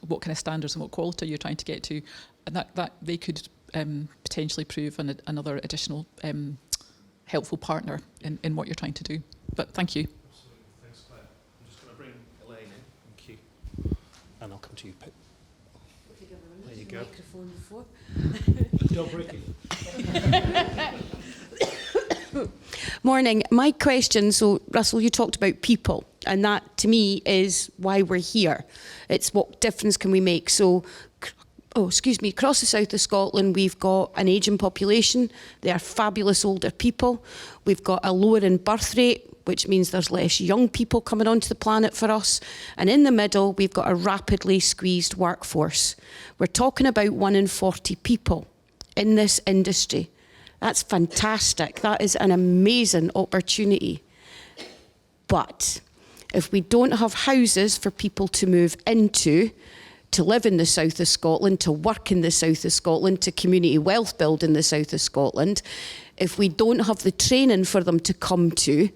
what kind of standards and what quality you're trying to get to, and that they could potentially prove another additional helpful partner in what you're trying to do. But thank you. Absolutely. Thanks, Claire. I'm just going to bring Elaine in. Thank you. And I'll come to you, Pip. There you go. Microphone before. Don't break it. Morning. My question, so Russell, you talked about people, and that to me is why we're here. It's what difference can we make. So, across the south of Scotland, we've got an ageing population. They are fabulous older people. We've got a lower in birth rate, which means there's less young people coming onto the planet for us. And in the middle, we've got a rapidly squeezed workforce. We're talking about 1 in 40 people in this industry. That's fantastic. That is an amazing opportunity. But if we don't have houses for people to move into, to live in the south of Scotland, to work in the south of Scotland, to community wealth build in the south of Scotland, if we don't have the training for them to come to,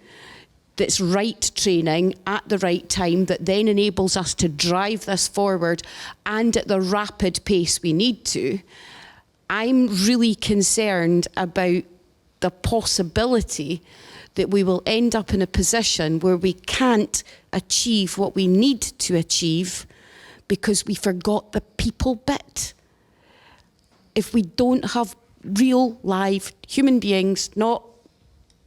that's right training at the right time that then enables us to drive this forward and at the rapid pace we need to, I'm really concerned about the possibility that we will end up in a position where we can't achieve what we need to achieve because we forgot the people bit. If we don't have real live human beings, not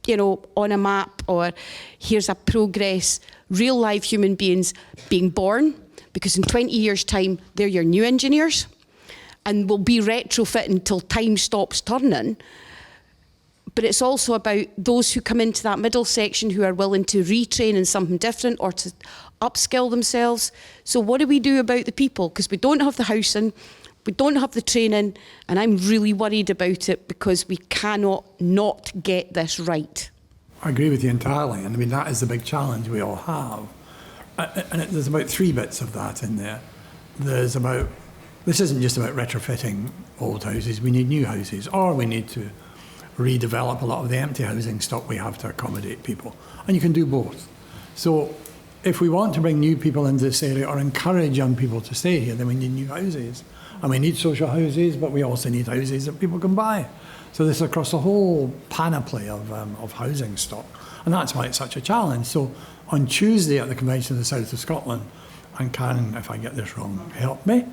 you know, on a map, or here's a progress, real live human beings being born, because in 20 years' time, they're your new engineers, and will be retrofit until time stops turning. But it's also about those who come into that middle section who are willing to retrain in something different or to upskill themselves. So what do we do about the people? Because we don't have the housing, we don't have the training, and I'm really worried about it because we cannot not get this right. I agree with you entirely, and I mean that is the big challenge we all have. There's about 3 bits of that in there. This isn't just about retrofitting old houses, we need new houses, or we need to redevelop a lot of the empty housing stock we have to accommodate people. And you can do both. So if we want to bring new people into this area or encourage young people to stay here, then we need new houses. And we need social houses, but we also need houses that people can buy. So this is across the whole panoply of housing stock. And that's why it's such a challenge. So on Tuesday at the Convention of the South of Scotland, and Karen, if I get this wrong, help me,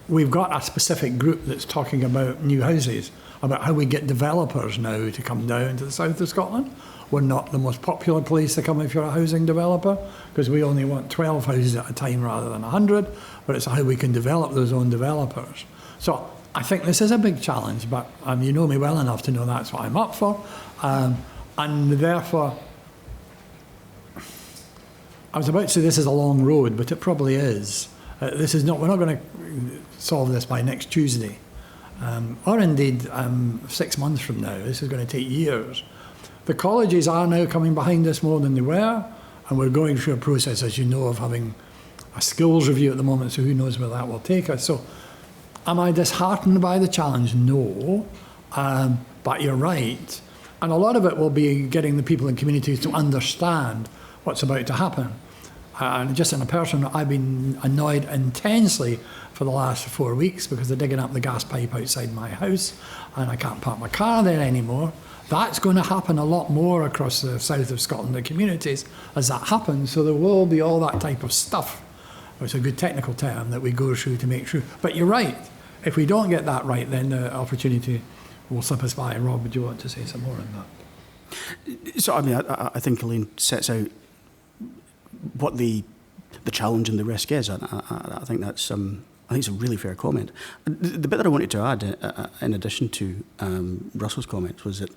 we've got a specific group that's talking about new houses, about how we get developers now to come down to the south of Scotland. We're not the most popular place to come if you're a housing developer, because we only want 12 houses at a time rather than 100, but it's how we can develop those own developers. So I think this is a big challenge, but you know me well enough to know that's what I'm up for. And therefore, I was about to say this is a long road, but it probably is. We're not going to solve this by next Tuesday, or indeed 6 months from now. This is going to take years. The colleges are now coming behind us more than they were, and we're going through a process, as you know, of having a skills review at the moment, so who knows where that will take us. So am I disheartened by the challenge? No, but you're right. And a lot of it will be getting the people in communities to understand what's about to happen. And just in a personal, I've been annoyed intensely for the last 4 weeks because they're digging up the gas pipe outside my house and I can't park my car there anymore. That's going to happen a lot more across the south of Scotland, the communities, as that happens. So there will be all that type of stuff. It's a good technical term that we go through to make sure. But you're right. If we don't get that right, then the opportunity will slip us by. Rob, would you want to say some more on that? So, I mean, I think Elaine sets out what the challenge and the risk is. I think that's I think it's a really fair comment. The bit that I wanted to add, in addition to Russell's comments, was that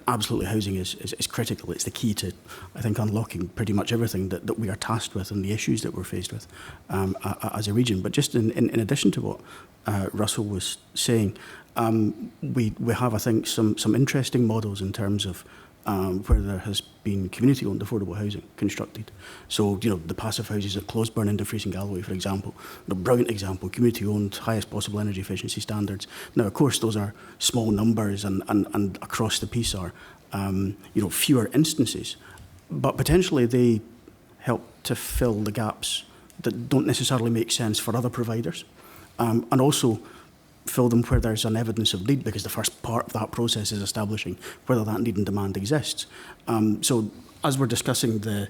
absolutely housing is critical. It's the key to, I think, unlocking pretty much everything that we are tasked with and the issues that we're faced with as a region. But just in addition to what Russell was saying, we have, I think, some interesting models in terms of where there has been community-owned affordable housing constructed. So, you know, the passive houses at Closburn and Dumfries and Galloway, for example, a brilliant example, community-owned, highest possible energy efficiency standards. Now, of course, those are small numbers and across the piece are, fewer instances, but potentially they help to fill the gaps that don't necessarily make sense for other providers, and also fill them where there's an evidence of need, because the first part of that process is establishing whether that need and demand exists. So as we're discussing the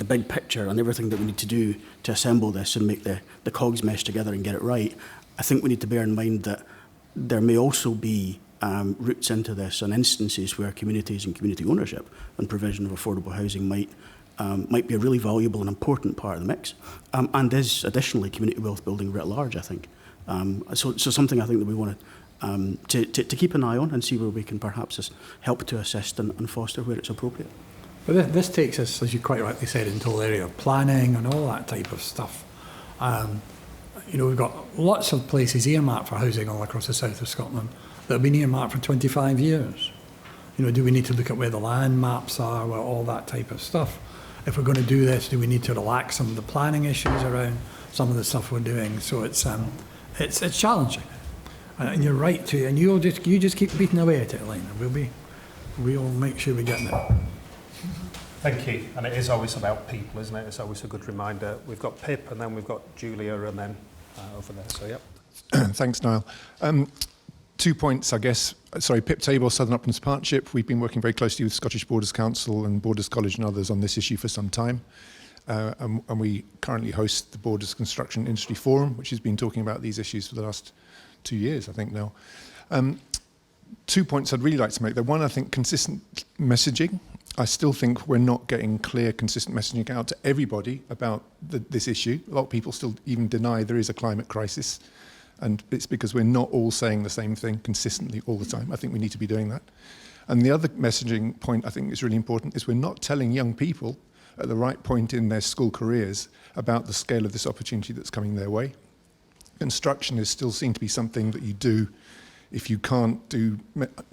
big picture and everything that we need to do to assemble this and make the cogs mesh together and get it right, I think we need to bear in mind that there may also be routes into this and instances where communities and community ownership and provision of affordable housing might be a really valuable and important part of the mix, and is additionally community wealth building writ large, I think. So something I think that we want to keep an eye on and see where we can perhaps help to assist and foster where it's appropriate. But this takes us, as you quite rightly said, into the area of planning and all that type of stuff. We've got lots of places earmarked for housing all across the south of Scotland that have been earmarked for 25 years. Do we need to look at where the land maps are, where all that type of stuff? If we're going to do this, do we need to relax some of the planning issues around some of the stuff we're doing? So it's challenging, and you're right to, and you just keep beating away at it, Elaine, and we'll make sure we get there. Thank you. And it is always about people, isn't it? It's always a good reminder. We've got Pip, and then we've got Julia, and then over there. So, yep. Thanks, Niall. 2 points, I guess. Pip Tabor, Southern Uplands Partnership. We've been working very closely with Scottish Borders Council and Borders College and others on this issue for some time. And we currently host the Borders Construction Industry Forum, which has been talking about these issues for the last 2 years, I think now. 2 points I'd really like to make. One, I think consistent messaging. I still think we're not getting clear, consistent messaging out to everybody about this issue. A lot of people still even deny there is a climate crisis, and it's because we're not all saying the same thing consistently all the time. I think we need to be doing that. And the other messaging point I think is really important is we're not telling young people at the right point in their school careers about the scale of this opportunity that's coming their way. Construction is still seen to be something that you do if you can't do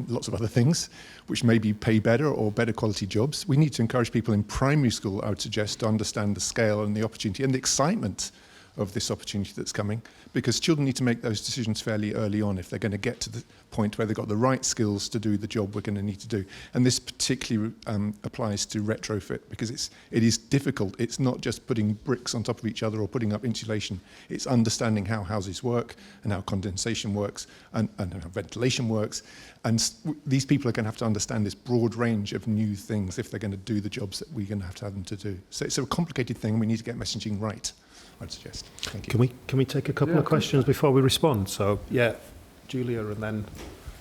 lots of other things, which maybe pay better or better quality jobs. We need to encourage people in primary school, I would suggest, to understand the scale and the opportunity and the excitement of this opportunity that's coming, because children need to make those decisions fairly early on if they're going to get to the point where they've got the right skills to do the job we're going to need to do. And this particularly applies to retrofit, because it is difficult. It's not just putting bricks on top of each other or putting up insulation. It's understanding how houses work and how condensation works and how ventilation works. And these people are going to have to understand this broad range of new things if they're going to do the jobs that we're going to have them to do. So it's a complicated thing. We need to get messaging right, I'd suggest. Thank you. Can we take a couple of questions before we respond? So, yeah, Julia, and then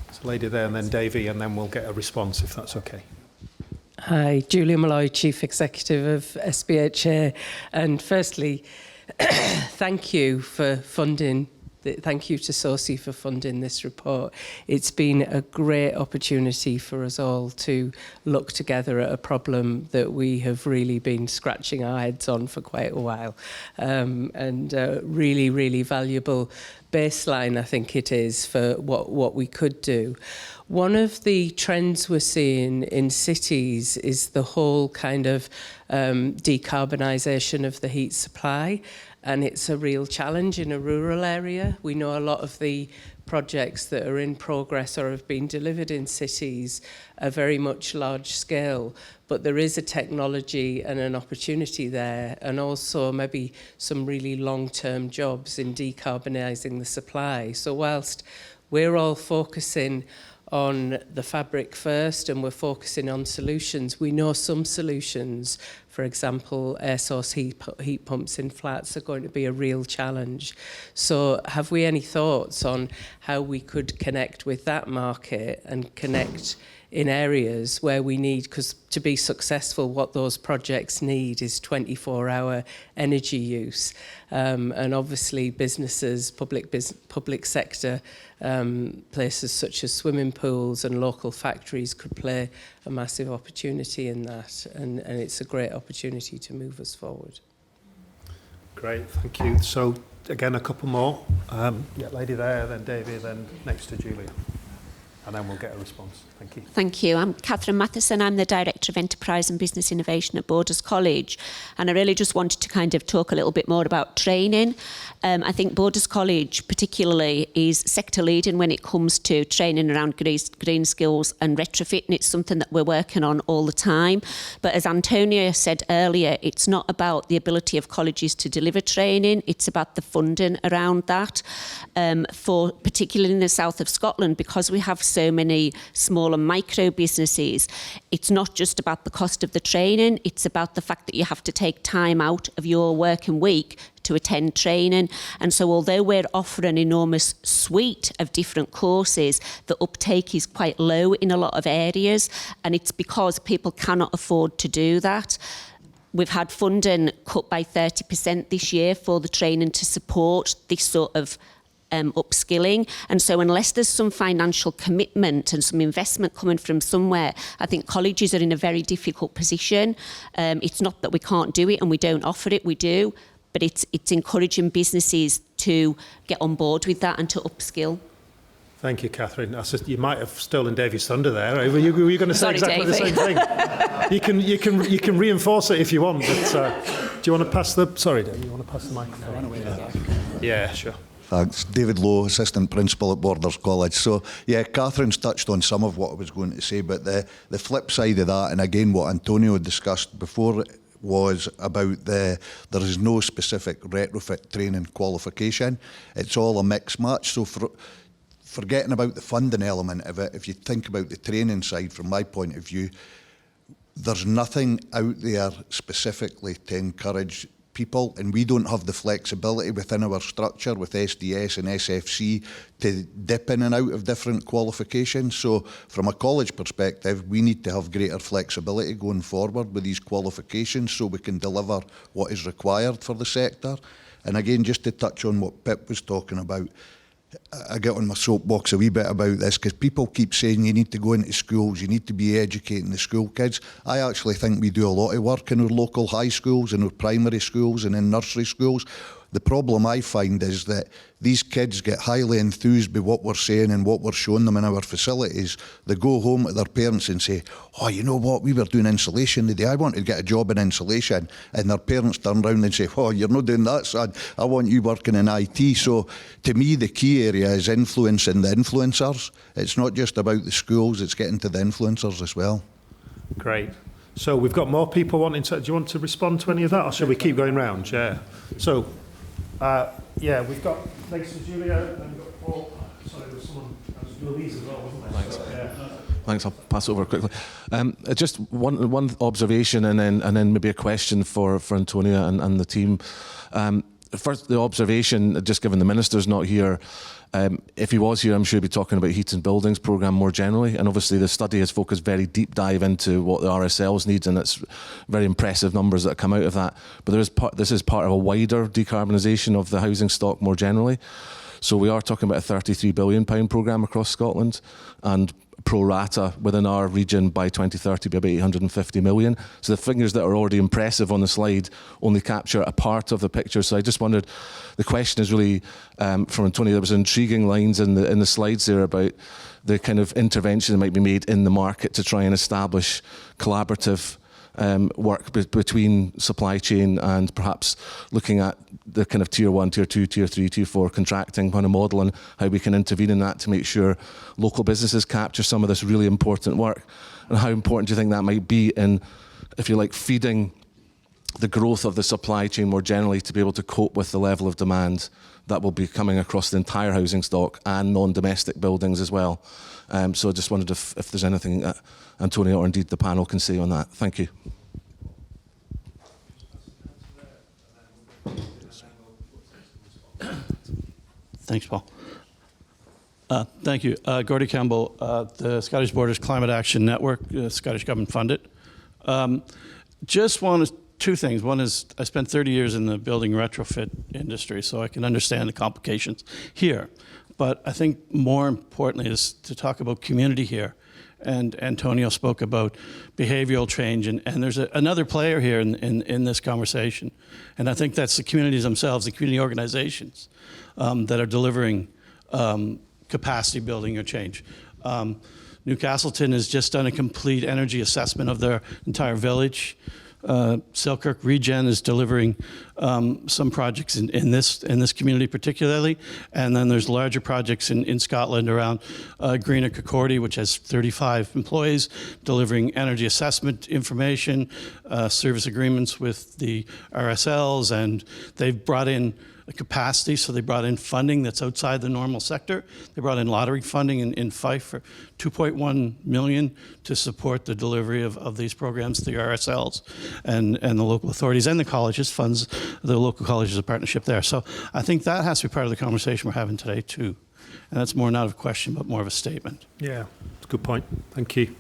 there's a lady there, and then Davey, and then we'll get a response, if that's okay. Hi, Julia Malloy, Chief Executive of SBHA. And firstly, thank you for funding. Thank you to SOSE for funding this report. It's been a great opportunity for us all to look together at a problem that we have really been scratching our heads on for quite a while. And really, really valuable baseline, I think it is, for what we could do. One of the trends we're seeing in cities is the whole kind of decarbonisation of the heat supply. And it's a real challenge in a rural area. We know a lot of the projects that are in progress or have been delivered in cities are very much large scale, but there is a technology and an opportunity there, and also maybe some really long-term jobs in decarbonising the supply. So whilst we're all focusing on the fabric first and we're focusing on solutions, we know some solutions, for example, air source heat pumps in flats, are going to be a real challenge. So have we any thoughts on how we could connect with that market and connect in areas where we need, because to be successful, what those projects need is 24-hour energy use. And obviously businesses, public sector, places such as swimming pools and local factories could play a massive opportunity in that. And it's a great opportunity to move us forward. Great, thank you. So again, a couple more. Yeah, lady there, then Davey, then next to Julia. And then we'll get a response. Thank you. Thank you. I'm Catherine Matheson. I'm the Director of Enterprise and Business Innovation at Borders College. And I really just wanted to kind of talk a little bit more about training. I think Borders College particularly is sector leading when it comes to training around green skills and retrofit, and it's something that we're working on all the time. But as Antonia said earlier, it's not about the ability of colleges to deliver training, it's about the funding around that. For particularly in the south of Scotland, because we have so many small and micro businesses, it's not just about the cost of the training, it's about the fact that you have to take time out of your working week to attend training. And so although we're offering an enormous suite of different courses, the uptake is quite low in a lot of areas, and it's because people cannot afford to do that. We've had funding cut by 30% this year for the training to support this sort of upskilling. And so unless there's some financial commitment and some investment coming from somewhere, I think colleges are in a very difficult position. It's not that we can't do it and we don't offer it, we do, but it's encouraging businesses to get on board with that and to upskill. Thank you, Catherine. You might have stolen Davey's thunder there. Were you going to say Sorry, exactly Davey. the same thing? You can reinforce it if you want. But do you want to pass the? Sorry, Davey. You want to pass the microphone? Yeah, sure. Thanks. David Lowe, Assistant Principal at Borders College. So, yeah, Catherine's touched on some of what I was going to say, but the flip side of that, and again what Antonio discussed before, was about there is no specific retrofit training qualification. It's all a mixed match. So forgetting about the funding element of it, if you think about the training side from my point of view, there's nothing out there specifically to encourage people, and we don't have the flexibility within our structure with SDS and SFC to dip in and out of different qualifications. So from a college perspective, we need to have greater flexibility going forward with these qualifications so we can deliver what is required for the sector. And again, just to touch on what Pip was talking about, I get on my soapbox a wee bit about this because people keep saying you need to go into schools, you need to be educating the school kids. I actually think we do a lot of work in our local high schools, in our primary schools and in nursery schools. The problem I find is that these kids get highly enthused by what we're saying and what we're showing them in our facilities. They go home to their parents and say, oh, you know what, we were doing insulation today. I want to get a job in insulation. And their parents turn around and say, oh, you're not doing that, son. I want you working in IT. So to me, the key area is influencing the influencers. It's not just about the schools, it's getting to the influencers as well. Great. So we've got more people wanting to... Do you want to respond to any of that, or shall we keep going round? Yeah. So... yeah, we've got, thanks to Julia, and we've got Paul. Sorry, there was someone, Louise as well, wasn't there? Thanks. So, yeah. Thanks, I'll pass over quickly. Just one observation and then maybe a question for Antonia and the team. First, the observation, just given the Minister's not here, if he was here, I'm sure he'd be talking about Heat and Buildings programme more generally. And obviously the study has focused very deep dive into what the RSLs needs, and it's very impressive numbers that come out of that. But this is part of a wider decarbonisation of the housing stock more generally. So we are talking about a £33 billion programme across Scotland, and pro rata within our region by 2030 be about 850 million. So the figures that are already impressive on the slide only capture a part of the picture. So I just wondered, the question is really from Antonia, there was intriguing lines in the slides there about the kind of intervention that might be made in the market to try and establish collaborative work between supply chain and perhaps looking at the kind of tier 1, tier 2, tier 3, tier 4 contracting kind of model and how we can intervene in that to make sure local businesses capture some of this really important work. And how important do you think that might be in, if you like, feeding the growth of the supply chain more generally to be able to cope with the level of demand that will be coming across the entire housing stock and non-domestic buildings as well. So I just wondered if there's anything that Antonia or indeed the panel can say on that. Thank you. Thanks, Paul. Thank you. Gordy Campbell, the Scottish Borders Climate Action Network, Scottish Government funded. Just wanted two things. One is I spent 30 years in the building retrofit industry, so I can understand the complications here. But I think more importantly is to talk about community here. And Antonio spoke about behavioral change, and there's another player here in this conversation. And I think that's the communities themselves, the community organizations that are delivering capacity building or change. Newcastleton has just done a complete energy assessment of their entire village. Selkirk Regen is delivering some projects in this community particularly, and then there's larger projects in Scotland around Greenock Accordy, which has 35 employees delivering energy assessment information, service agreements with the RSLs, and they've brought in capacity, so they brought in funding that's outside the normal sector. They brought in lottery funding in Fife for 2.1 million to support the delivery of these programs to the RSLs and the local authorities, and the colleges funds the local colleges, a partnership there. So I think that has to be part of the conversation we're having today too. And that's more not of a question, but more of a statement. Yeah, that's a good point. Thank you.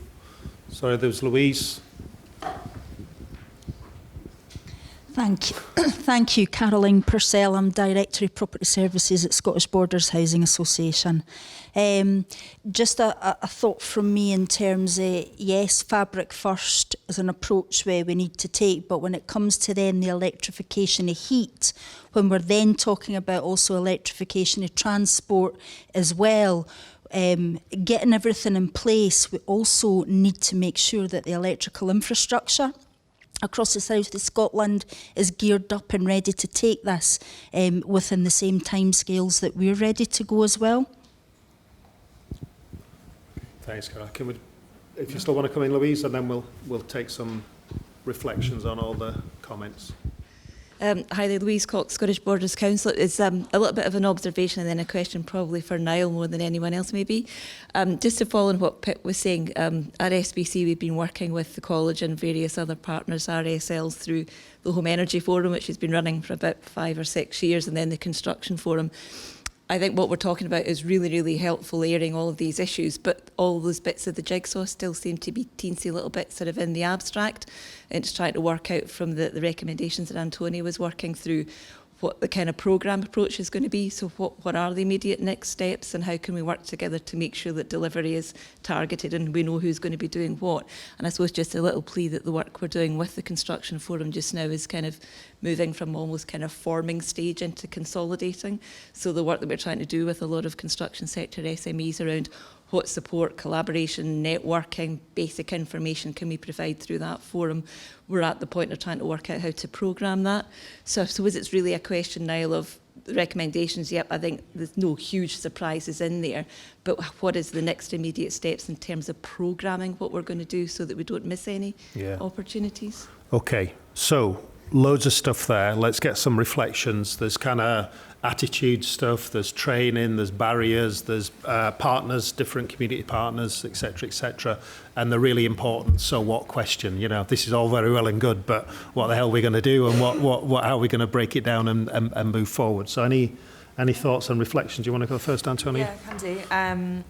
Sorry, there was Louise. Thank you. Thank you, Caroline Purcell. I'm Director of Property Services at Scottish Borders Housing Association. Just a thought from me in terms of, yes, fabric first is an approach where we need to take, but when it comes to then the electrification of heat, when we're then talking about also electrification of transport as well, getting everything in place, we also need to make sure that the electrical infrastructure across the south of Scotland is geared up and ready to take this within the same timescales that we're ready to go as well. Thanks, Cara. If you still want to come in, Louise, and then we'll take some reflections on all the comments. Hi there, Louise Cox, Scottish Borders Council. It's a little bit of an observation and then a question probably for Niall more than anyone else maybe. Just to follow on what Pip was saying, at SBC we've been working with the college and various other partners, RSLs, through the Home Energy Forum, which has been running for about 5 or 6 years, and then the Construction Forum. I think what we're talking about is really, really helpful, airing all of these issues, but all those bits of the jigsaw still seem to be teensy little bits sort of in the abstract. And it's trying to work out from the recommendations that Antonia was working through what the kind of programme approach is going to be. So what are the immediate next steps, and how can we work together to make sure that delivery is targeted and we know who's going to be doing what. And I suppose just a little plea that the work we're doing with the Construction Forum just now is kind of moving from almost kind of forming stage into consolidating. So the work that we're trying to do with a lot of construction sector SMEs around what support, collaboration, networking, basic information can we provide through that forum. We're at the point of trying to work out how to programme that. So I suppose it's really a question, Niall, of the recommendations. Yep, I think there's no huge surprises in there, but what is the next immediate steps in terms of programming what we're going to do so that we don't miss any opportunities? Okay, so loads of stuff there. Let's get some reflections. There's kind of attitude stuff, there's training, there's barriers, there's partners, different community partners, etc., and the really important so what question. You know, this is all very well and good, but what the hell are we going to do, and what how are we going to break it down and move forward? So any thoughts and reflections? Do you want to go first, Antonia? Yeah, can do.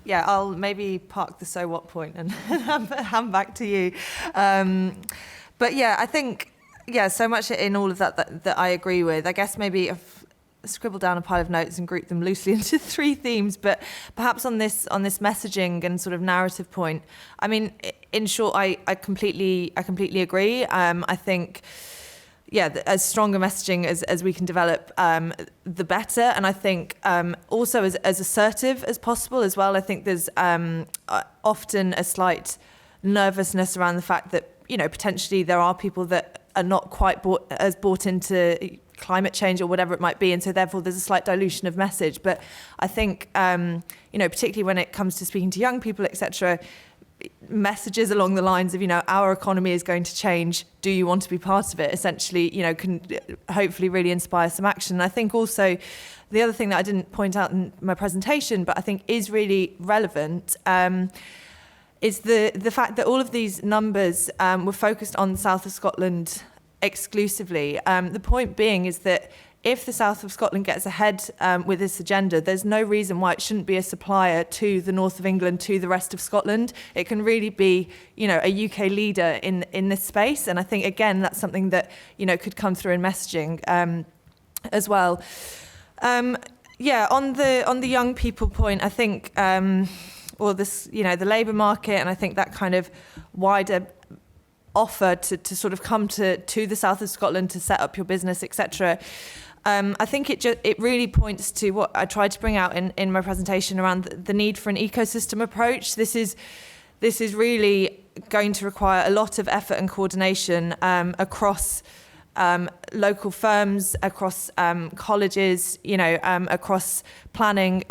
Yeah, I'll maybe park the so what point and hand back to you. But yeah, I think so much in all of that I agree with. I guess maybe I've scribbled down a pile of notes and grouped them loosely into 3 themes, but perhaps on this messaging and sort of narrative point, I mean, in short, I completely agree. I think as stronger messaging as we can develop, the better. And I think also as assertive as possible as well. I think there's often a slight nervousness around the fact that, you know, potentially there are people that are not quite bought into climate change or whatever it might be, and so therefore there's a slight dilution of message. But I think, you know, particularly when it comes to speaking to young people, etc., messages along the lines of, you know, our economy is going to change, do you want to be part of it, essentially, you know, can hopefully really inspire some action. And I think also the other thing that I didn't point out in my presentation, but I think is really relevant, is the fact that all of these numbers were focused on the south of Scotland exclusively. The point being is that if the south of Scotland gets ahead with this agenda, there's no reason why it shouldn't be a supplier to the north of England, to the rest of Scotland. It can really be, you know, a UK leader in this space. And I think, again, that's something that, you know, could come through in messaging as well. On the young people point, I think, or this, you know, the labour market, and I think that kind of wider offer to sort of come to the south of Scotland to set up your business, etc. I think it really points to what I tried to bring out in my presentation around the need for an ecosystem approach. This is really going to require a lot of effort and coordination across local firms, across colleges, you know, across planning,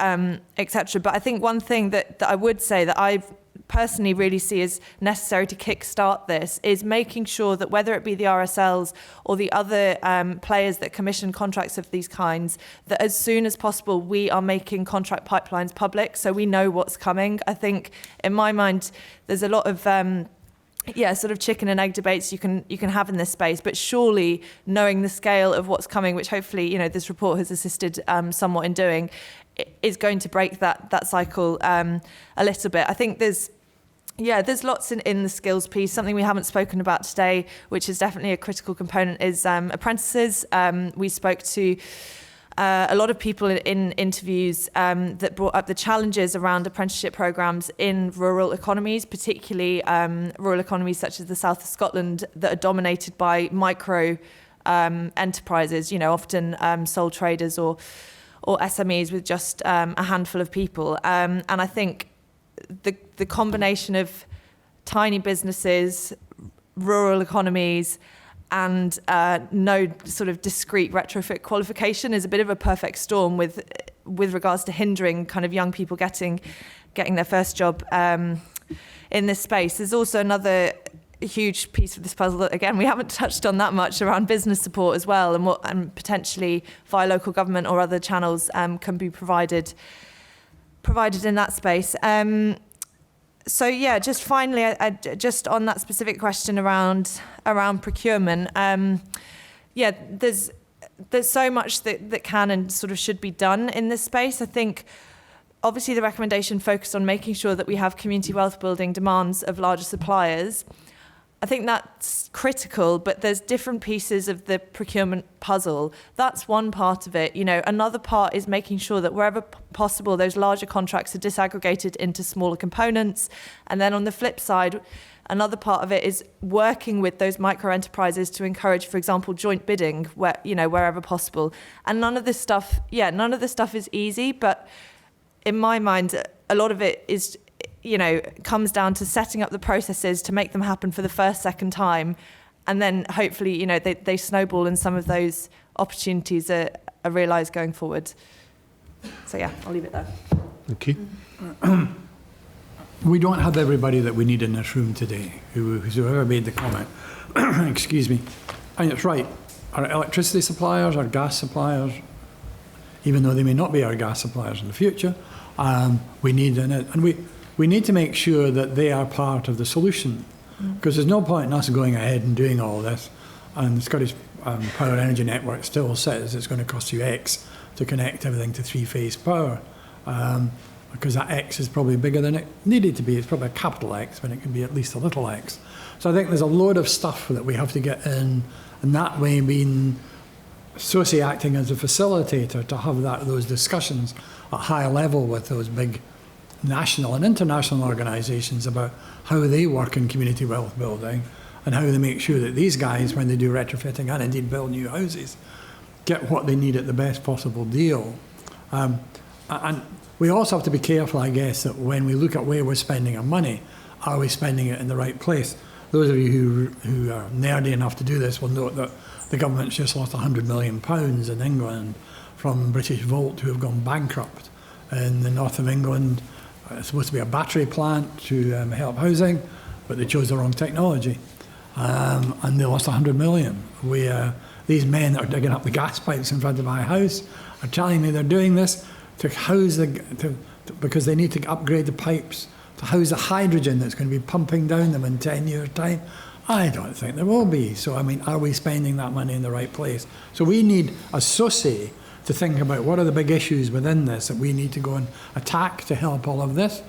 etc. But I think one thing that I would say that I personally really see as necessary to kickstart this is making sure that whether it be the RSLs or the other players that commission contracts of these kinds, that as soon as possible we are making contract pipelines public so we know what's coming. I think in my mind there's a lot of sort of chicken and egg debates you can have in this space, but surely knowing the scale of what's coming, which hopefully, you know, this report has assisted somewhat in doing, is going to break that cycle a little bit. I think there's lots in the skills piece. Something we haven't spoken about today, which is definitely a critical component, is apprentices. We spoke to a lot of people in interviews that brought up the challenges around apprenticeship programmes in rural economies, particularly rural economies such as the south of Scotland that are dominated by micro enterprises, you know, often sole traders or SMEs with just a handful of people. And I think the combination of tiny businesses, rural economies, and no sort of discrete retrofit qualification is a bit of a perfect storm with regards to hindering kind of young people getting their first job in this space. There's also another huge piece of this puzzle that, again, we haven't touched on that much, around business support as well, and potentially via local government or other channels can be provided in that space. So yeah, just finally, just on that specific question around procurement, there's so much that can and sort of should be done in this space. I think obviously the recommendation focused on making sure that we have community wealth building demands of larger suppliers. I think that's critical, but there's different pieces of the procurement puzzle. That's one part of it. Another part is making sure that wherever possible, those larger contracts are disaggregated into smaller components. And then on the flip side, another part of it is working with those micro enterprises to encourage, for example, joint bidding wherever possible. And none of this stuff is easy, but in my mind, a lot of it is, comes down to setting up the processes to make them happen for the second time. And then hopefully, they snowball and some of those opportunities are realised going forward. So yeah, I'll leave it there. Thank you. We don't have everybody that we need in this room today, who's ever made the comment. Excuse me. And it's right. Our electricity suppliers, our gas suppliers, even though they may not be our gas suppliers in the future, we need and we need to make sure that they are part of the solution, because there's no point in us going ahead and doing all this, and the Scottish Power Energy Network still says it's going to cost you X to connect everything to three-phase power, because that X is probably bigger than it needed to be. It's probably a capital X when it can be at least a little x. So I think there's a load of stuff that we have to get in, and that way being SOSE acting as a facilitator to have those discussions at high level with those big national and international organisations about how they work in community wealth building and how they make sure that these guys, when they do retrofitting and indeed build new houses, get what they need at the best possible deal. And we also have to be careful, I guess, that when we look at where we're spending our money, are we spending it in the right place? Those of you who are nerdy enough to do this will note that the government's just lost £100 million in England from British Volt, who have gone bankrupt in the north of England. It's supposed to be a battery plant to help housing, but they chose the wrong technology. And they lost 100 million. These men that are digging up the gas pipes in front of my house are telling me they're doing this to house because they need to upgrade the pipes to house the hydrogen that's going to be pumping down them in 10 years' time. I don't think there will be. So, are we spending that money in the right place? So we need a SOSE to think about what are the big issues within this that we need to go and attack to help all of this.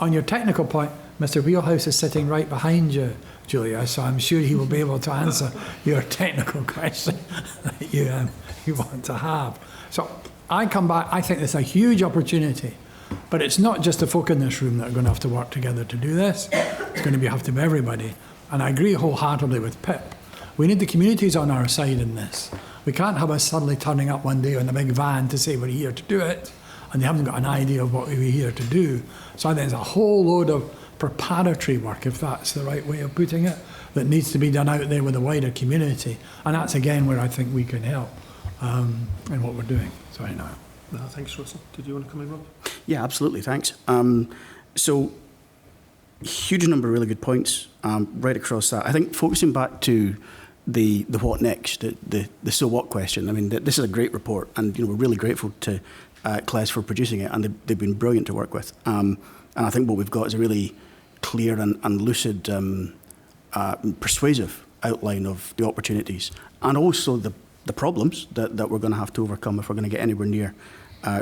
On your technical point, Mr. Wheelhouse is sitting right behind you, Julia, so I'm sure he will be able to answer your technical question that you want to have. So I come back, I think there's a huge opportunity, but it's not just the folk in this room that are going to have to work together to do this. It's going to have to be everybody. And I agree wholeheartedly with Pip. We need the communities on our side in this. We can't have us suddenly turning up one day in a big van to say we're here to do it, and they haven't got an idea of what we're here to do. So I think there's a whole load of preparatory work, if that's the right way of putting it, that needs to be done out there with the wider community. And that's, again, where I think we can help in what we're doing. Sorry, Niall. No, thanks, Russell. Did you want to come in, Rob? Yeah, absolutely, thanks. So, huge number of really good points right across that. I think focusing back to the what next, the so what question. I mean, this is a great report, and we're really grateful to CLES for producing it, and they've been brilliant to work with. And I think what we've got is a really clear and lucid, persuasive outline of the opportunities and also the problems that we're going to have to overcome if we're going to get anywhere near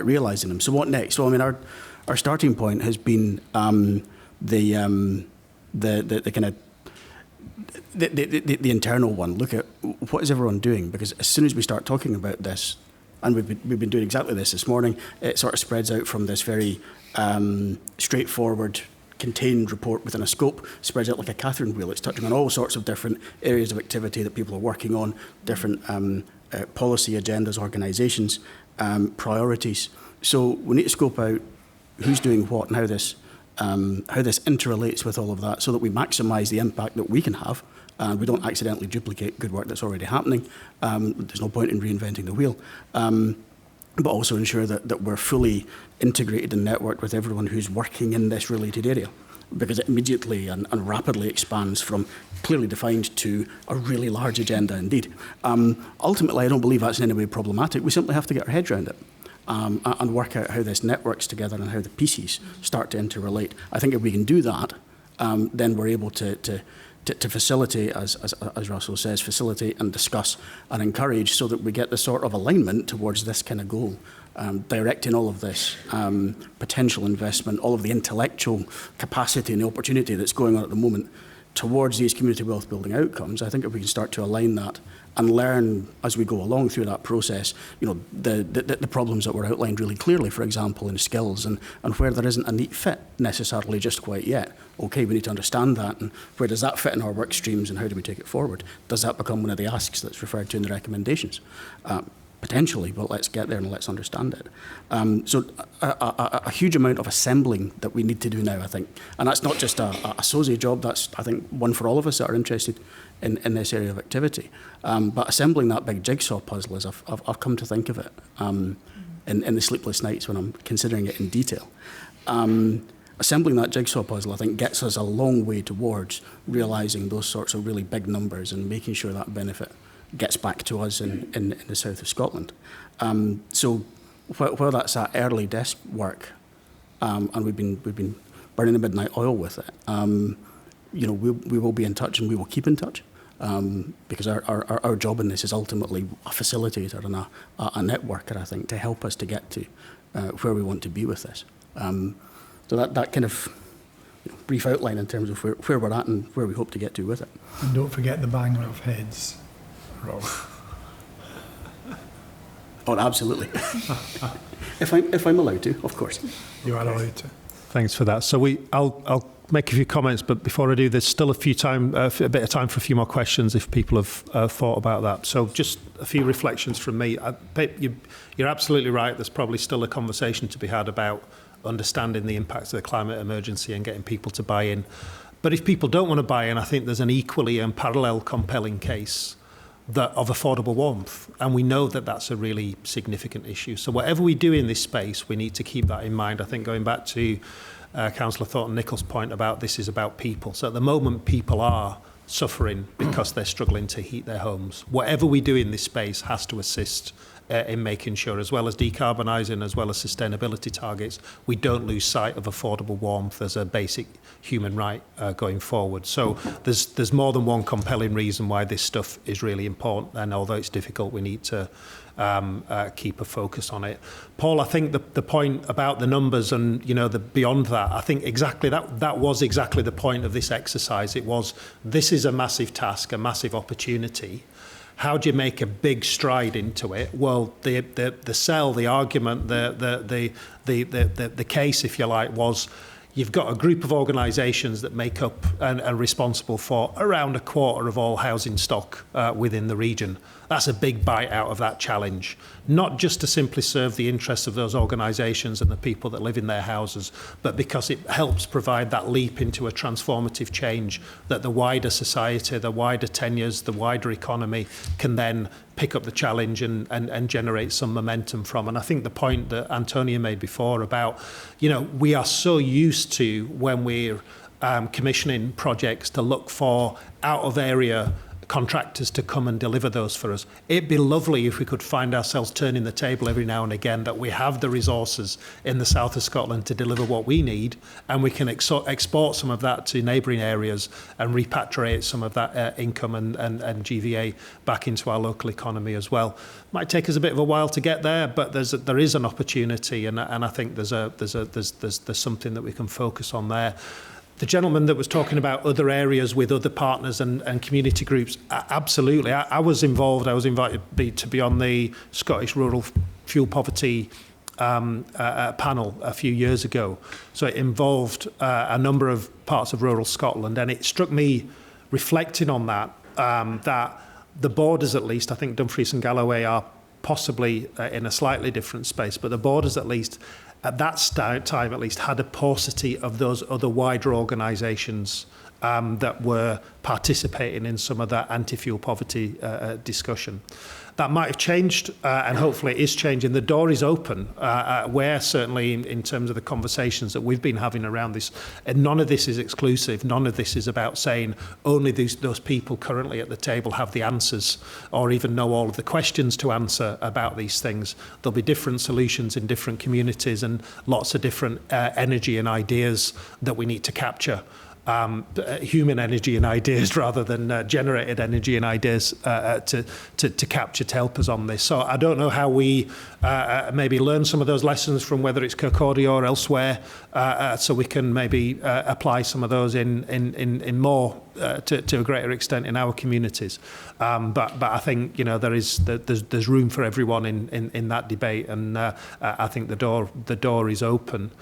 realising them. So what next? So I mean, our starting point has been the kind of the internal one. Look at what is everyone doing, because as soon as we start talking about this, and we've been doing exactly this morning, it sort of spreads out from this very straightforward, contained report within a scope, spreads out like a Catherine wheel. It's touching on all sorts of different areas of activity that people are working on, different policy agendas, organisations, priorities. So we need to scope out who's doing what and how this interrelates with all of that, so that we maximise the impact that we can have, and we don't accidentally duplicate good work that's already happening. There's no point in reinventing the wheel, but also ensure that we're fully integrated and networked with everyone who's working in this related area. because it immediately and rapidly expands from clearly defined to a really large agenda indeed. Ultimately, I don't believe that's in any way problematic. We simply have to get our heads around it. And work out how this networks together and how the pieces start to interrelate. I think if we can do that, then we're able to facilitate, as Russell says, facilitate and discuss and encourage so that we get the sort of alignment towards this kind of goal, directing all of this potential investment, all of the intellectual capacity and the opportunity that's going on at the moment towards these community wealth building outcomes. I think if we can start to align that and learn as we go along through that process, the problems that were outlined really clearly, for example, in skills and where there isn't a neat fit necessarily just quite yet. Okay, we need to understand that, and where does that fit in our work streams and how do we take it forward? Does that become one of the asks that's referred to in the recommendations? Potentially, but let's get there and let's understand it. So a huge amount of assembling that we need to do now, I think. And that's not just a SOSE job, that's, I think, one for all of us that are interested in this area of activity. But assembling that big jigsaw puzzle, as I've come to think of it, in the sleepless nights when I'm considering it in detail. Assembling that jigsaw puzzle, I think, gets us a long way towards realising those sorts of really big numbers and making sure that benefit gets back to us in the south of Scotland. So while that's that early desk work, and we've been burning the midnight oil with it, we will be in touch and we will keep in touch, because our job in this is ultimately a facilitator and a networker, I think, to help us to get to where we want to be with this. So that kind of brief outline in terms of where we're at and where we hope to get to with it. And don't forget the banging of heads, Rob. Oh, absolutely. if I'm allowed to, of course. You are allowed to. Thanks for that. So I'll make a few comments, but before I do, there's still a bit of time for a few more questions if people have thought about that. So just a few reflections from me. You're absolutely right. There's probably still a conversation to be had about understanding the impacts of the climate emergency and getting people to buy in. But if people don't want to buy in, I think there's an equally and parallel compelling case of affordable warmth. And we know that that's a really significant issue. So whatever we do in this space, we need to keep that in mind. I think going back to Councillor Thornton-Nichols' point about this is about people. So at the moment, people are suffering because they're struggling to heat their homes. Whatever we do in this space has to assist in making sure, as well as decarbonising, as well as sustainability targets, we don't lose sight of affordable warmth as a basic human right going forward. So there's more than one compelling reason why this stuff is really important, and although it's difficult, we need to keep a focus on it. Paul, I think the point about the numbers and the beyond that, I think exactly that was exactly the point of this exercise. This is a massive task, a massive opportunity. How do you make a big stride into it? Well, the argument, the case, if you like, was you've got a group of organisations that make up and are responsible for around a quarter of all housing stock within the region. That's a big bite out of that challenge, not just to simply serve the interests of those organisations and the people that live in their houses, but because it helps provide that leap into a transformative change that the wider society, the wider tenures, the wider economy can then pick up the challenge and generate some momentum from. And I think the point that Antonia made before about, we are so used to when we're commissioning projects to look for out of area contractors to come and deliver those for us. It'd be lovely if we could find ourselves turning the table every now and again that we have the resources in the south of Scotland to deliver what we need, and we can export some of that to neighbouring areas and repatriate some of that income and GVA back into our local economy as well. Might take us a bit of a while to get there, but there is an opportunity, and I think there's something that we can focus on there. The gentleman that was talking about other areas with other partners and community groups, absolutely. I was involved. I was invited to be on the Scottish Rural Fuel Poverty panel a few years ago. So it involved a number of parts of rural Scotland, and it struck me, reflecting on that, that the borders, at least, I think Dumfries and Galloway are possibly in a slightly different space, but the borders, at least, at that time at least, had a paucity of those other wider organisations that were participating in some of that anti-fuel poverty discussion. That might have changed, and hopefully it is changing. The door is open. We're certainly, in terms of the conversations that we've been having around this, and none of this is exclusive. None of this is about saying only those people currently at the table have the answers or even know all of the questions to answer about these things. There'll be different solutions in different communities and lots of different energy and ideas that we need to capture. Human energy and ideas rather than generated energy and ideas to capture, to help us on this. So I don't know how we maybe learn some of those lessons from whether it's Kirkcaldy or elsewhere, so we can maybe apply some of those in more to a greater extent in our communities. But I think there's room for everyone in that debate, and I think the door is open.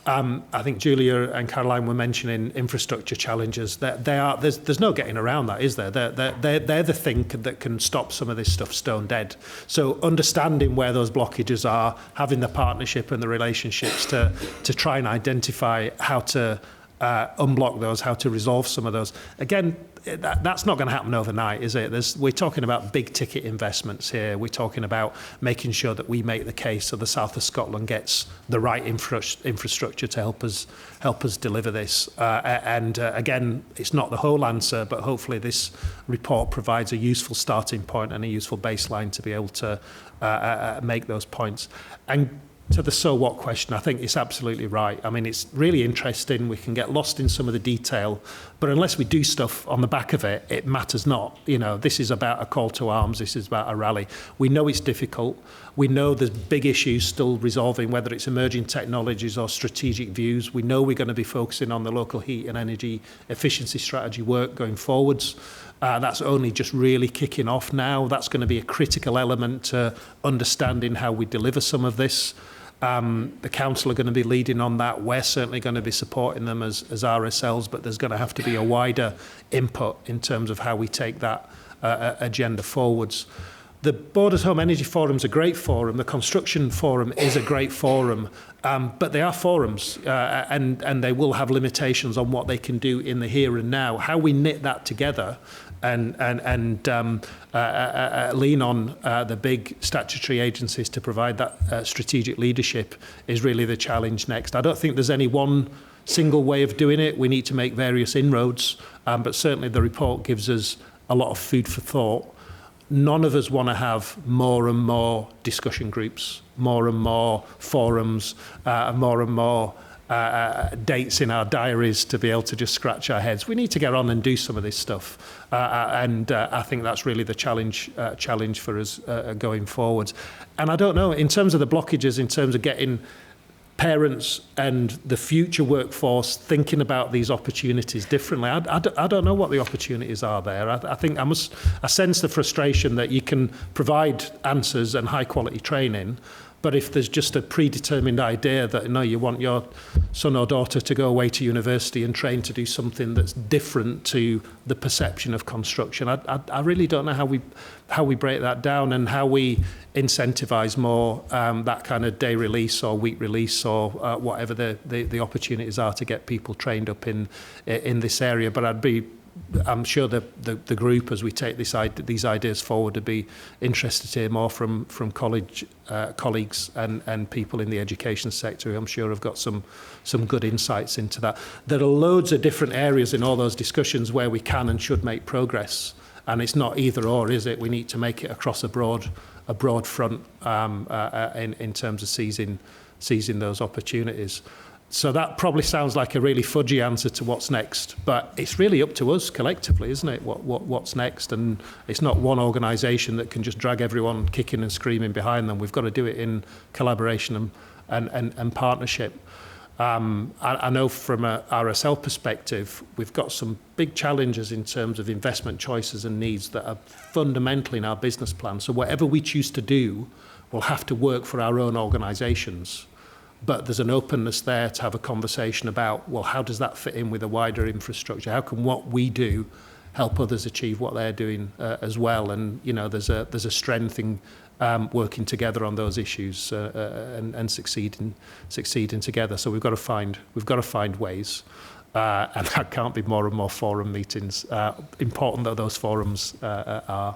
I think Julia and Caroline were mentioning infrastructure challenges. There's no getting around that, is there? They're the thing that can stop some of this stuff stone dead. So understanding where those blockages are, having the partnership and the relationships to try and identify how to unblock those, how to resolve some of those. Again, that's not going to happen overnight, is it? We're talking about big ticket investments here. We're talking about making sure that we make the case so the south of Scotland gets the right infrastructure to help us deliver this. Again, it's not the whole answer, but hopefully this report provides a useful starting point and a useful baseline to be able to make those points. And to the so what question, I think it's absolutely right. I mean, it's really interesting. We can get lost in some of the detail, but unless we do stuff on the back of it, it matters not. This is about a call to arms. This is about a rally. We know it's difficult. We know there's big issues still resolving, whether it's emerging technologies or strategic views. We know we're going to be focusing on the local heat and energy efficiency strategy work going forwards. That's only just really kicking off now. That's going to be a critical element to understanding how we deliver some of this. The council are going to be leading on that. We're certainly going to be supporting them as RSLs, but there's going to have to be a wider input in terms of how we take that agenda forwards. The Borders Home Energy Forum is a great forum. The Construction Forum is a great forum, but they are forums, and they will have limitations on what they can do in the here and now. How we knit that together and lean on the big statutory agencies to provide that strategic leadership is really the challenge next. I don't think there's any one single way of doing it. We need to make various inroads, but certainly the report gives us a lot of food for thought. None of us want to have more and more discussion groups, more and more forums, more and more dates in our diaries to be able to just scratch our heads. We need to get on and do some of this stuff, and I think that's really the challenge for us going forwards. And I don't know, in terms of the blockages, in terms of getting parents and the future workforce thinking about these opportunities differently, I don't know what the opportunities are there. I think I sense the frustration that you can provide answers and high quality training, but if there's just a predetermined idea that you want your son or daughter to go away to university and train to do something that's different to the perception of construction, I really don't know how we break that down and how we incentivise more that kind of day release or week release or whatever the opportunities are to get people trained up in this area. But I'm sure the group, as we take these ideas forward, would be interested to hear more from college colleagues and people in the education sector who I'm sure have got some good insights into that. There are loads of different areas in all those discussions where we can and should make progress, and it's not either or, is it? We need to make it across a broad front in terms of seizing those opportunities. So that probably sounds like a really fudgy answer to what's next, but it's really up to us collectively, isn't it, what's next? And it's not one organisation that can just drag everyone kicking and screaming behind them. We've got to do it in collaboration and partnership. I know from a RSL perspective, we've got some big challenges in terms of investment choices and needs that are fundamental in our business plan. So whatever we choose to do will have to work for our own organisations. But there's an openness there to have a conversation about, well, how does that fit in with a wider infrastructure? How can what we do help others achieve what they're doing as well? And there's a strength in working together on those issues and succeeding together. So we've got to find ways, and that can't be more and more forum meetings. Important though those forums are.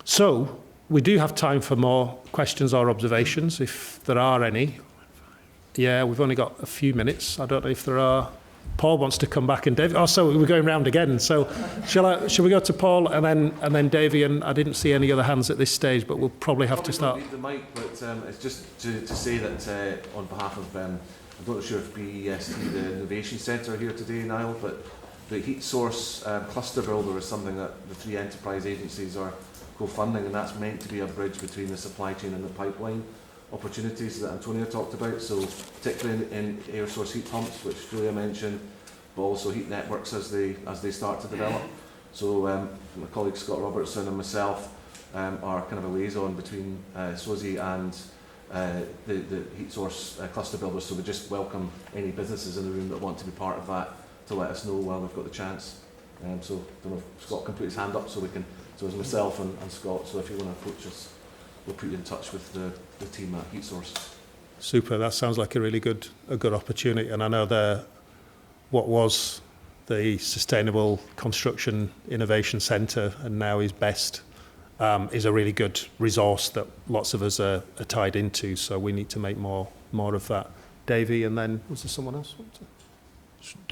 So we do have time for more questions or observations, if there are any. Yeah, we've only got a few minutes. I don't know if there are. Paul wants to come back, and Dave. Oh, so we're going round again. So shall we go to Paul and then Davey? And I didn't see any other hands at this stage, but we'll probably have to start. Need the mic, but it's just to say that on behalf of I'm not sure if BEST, the Innovation Centre, are here today, Niall, but the heat source cluster builder is something that the 3 enterprise agencies are co-funding, and that's meant to be a bridge between the supply chain and the pipeline opportunities that Antonia talked about, so particularly in air source heat pumps, which Julia mentioned, but also heat networks as they start to develop. So my colleague Scott Robertson and myself are kind of a liaison between SOSE and the heat source cluster builders, so we just welcome any businesses in the room that want to be part of that to let us know while we've got the chance. So I don't know if Scott can put his hand up so we can, so it's myself and Scott, so if you want to approach us, we'll put you in touch with the team at Heat Source. Super, that sounds like a really good opportunity, and I know what was the Sustainable Construction Innovation Centre and now is BEST is a really good resource that lots of us are tied into, so we need to make more of that. Davey, and then was there someone else?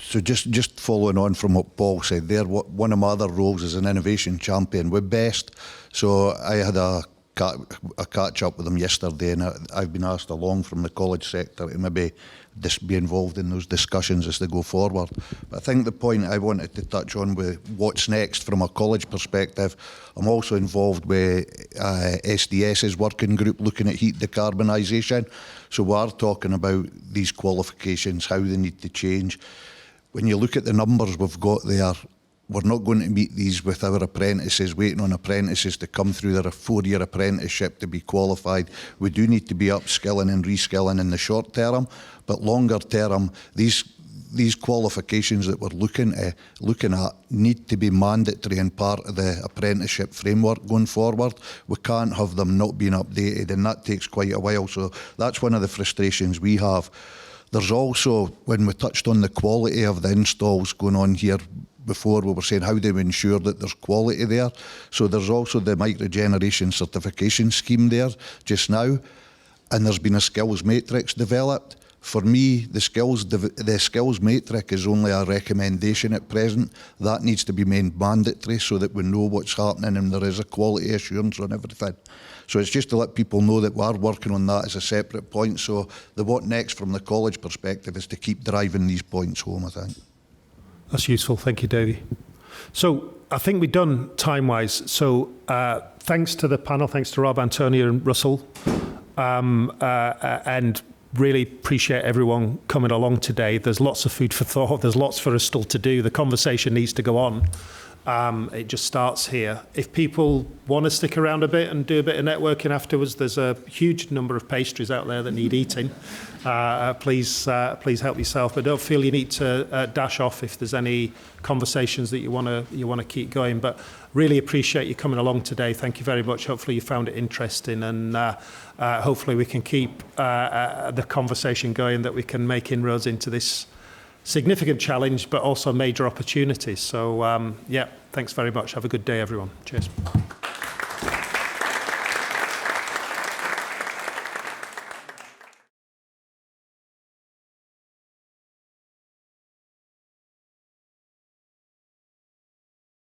So just following on from what Paul said there, one of my other roles is an innovation champion with BEST. So I had a catch up with them yesterday, and I've been asked along from the college sector to maybe be involved in those discussions as they go forward. But I think the point I wanted to touch on with what's next from a college perspective, I'm also involved with SDS's working group looking at heat decarbonisation. So we are talking about these qualifications, how they need to change. When you look at the numbers we've got there, we're not going to meet these with our apprentices, waiting on apprentices to come through their 4-year apprenticeship to be qualified. We do need to be upskilling and reskilling in the short term, but longer term, these qualifications that we're looking at need to be mandatory and part of the apprenticeship framework going forward. We can't have them not being updated, and that takes quite a while. So that's one of the frustrations we have. There's also, when we touched on the quality of the installs going on here before, we were saying how do we ensure that there's quality there. So there's also the microgeneration certification scheme there just now, and there's been a skills matrix developed. For me, the skills matrix is only a recommendation at present. That needs to be made mandatory so that we know what's happening and there is a quality assurance on everything. So it's just to let people know that we are working on that as a separate point. So the what next from the college perspective is to keep driving these points home, I think. That's useful. Thank you, Davey. So I think we're done time-wise. So thanks to the panel, thanks to Rob, Antonia and Russell, and really appreciate everyone coming along today. There's lots of food for thought. There's lots for us still to do. The conversation needs to go on. It just starts here. If people want to stick around a bit and do a bit of networking afterwards, there's a huge number of pastries out there that need eating. Please help yourself, but don't feel you need to dash off if there's any conversations that you want to keep going. But really appreciate you coming along today. Thank you very much. Hopefully you found it interesting, and hopefully we can keep the conversation going, that we can make inroads into this significant challenge, but also major opportunities. So, yeah, thanks very much. Have a good day, everyone. Cheers.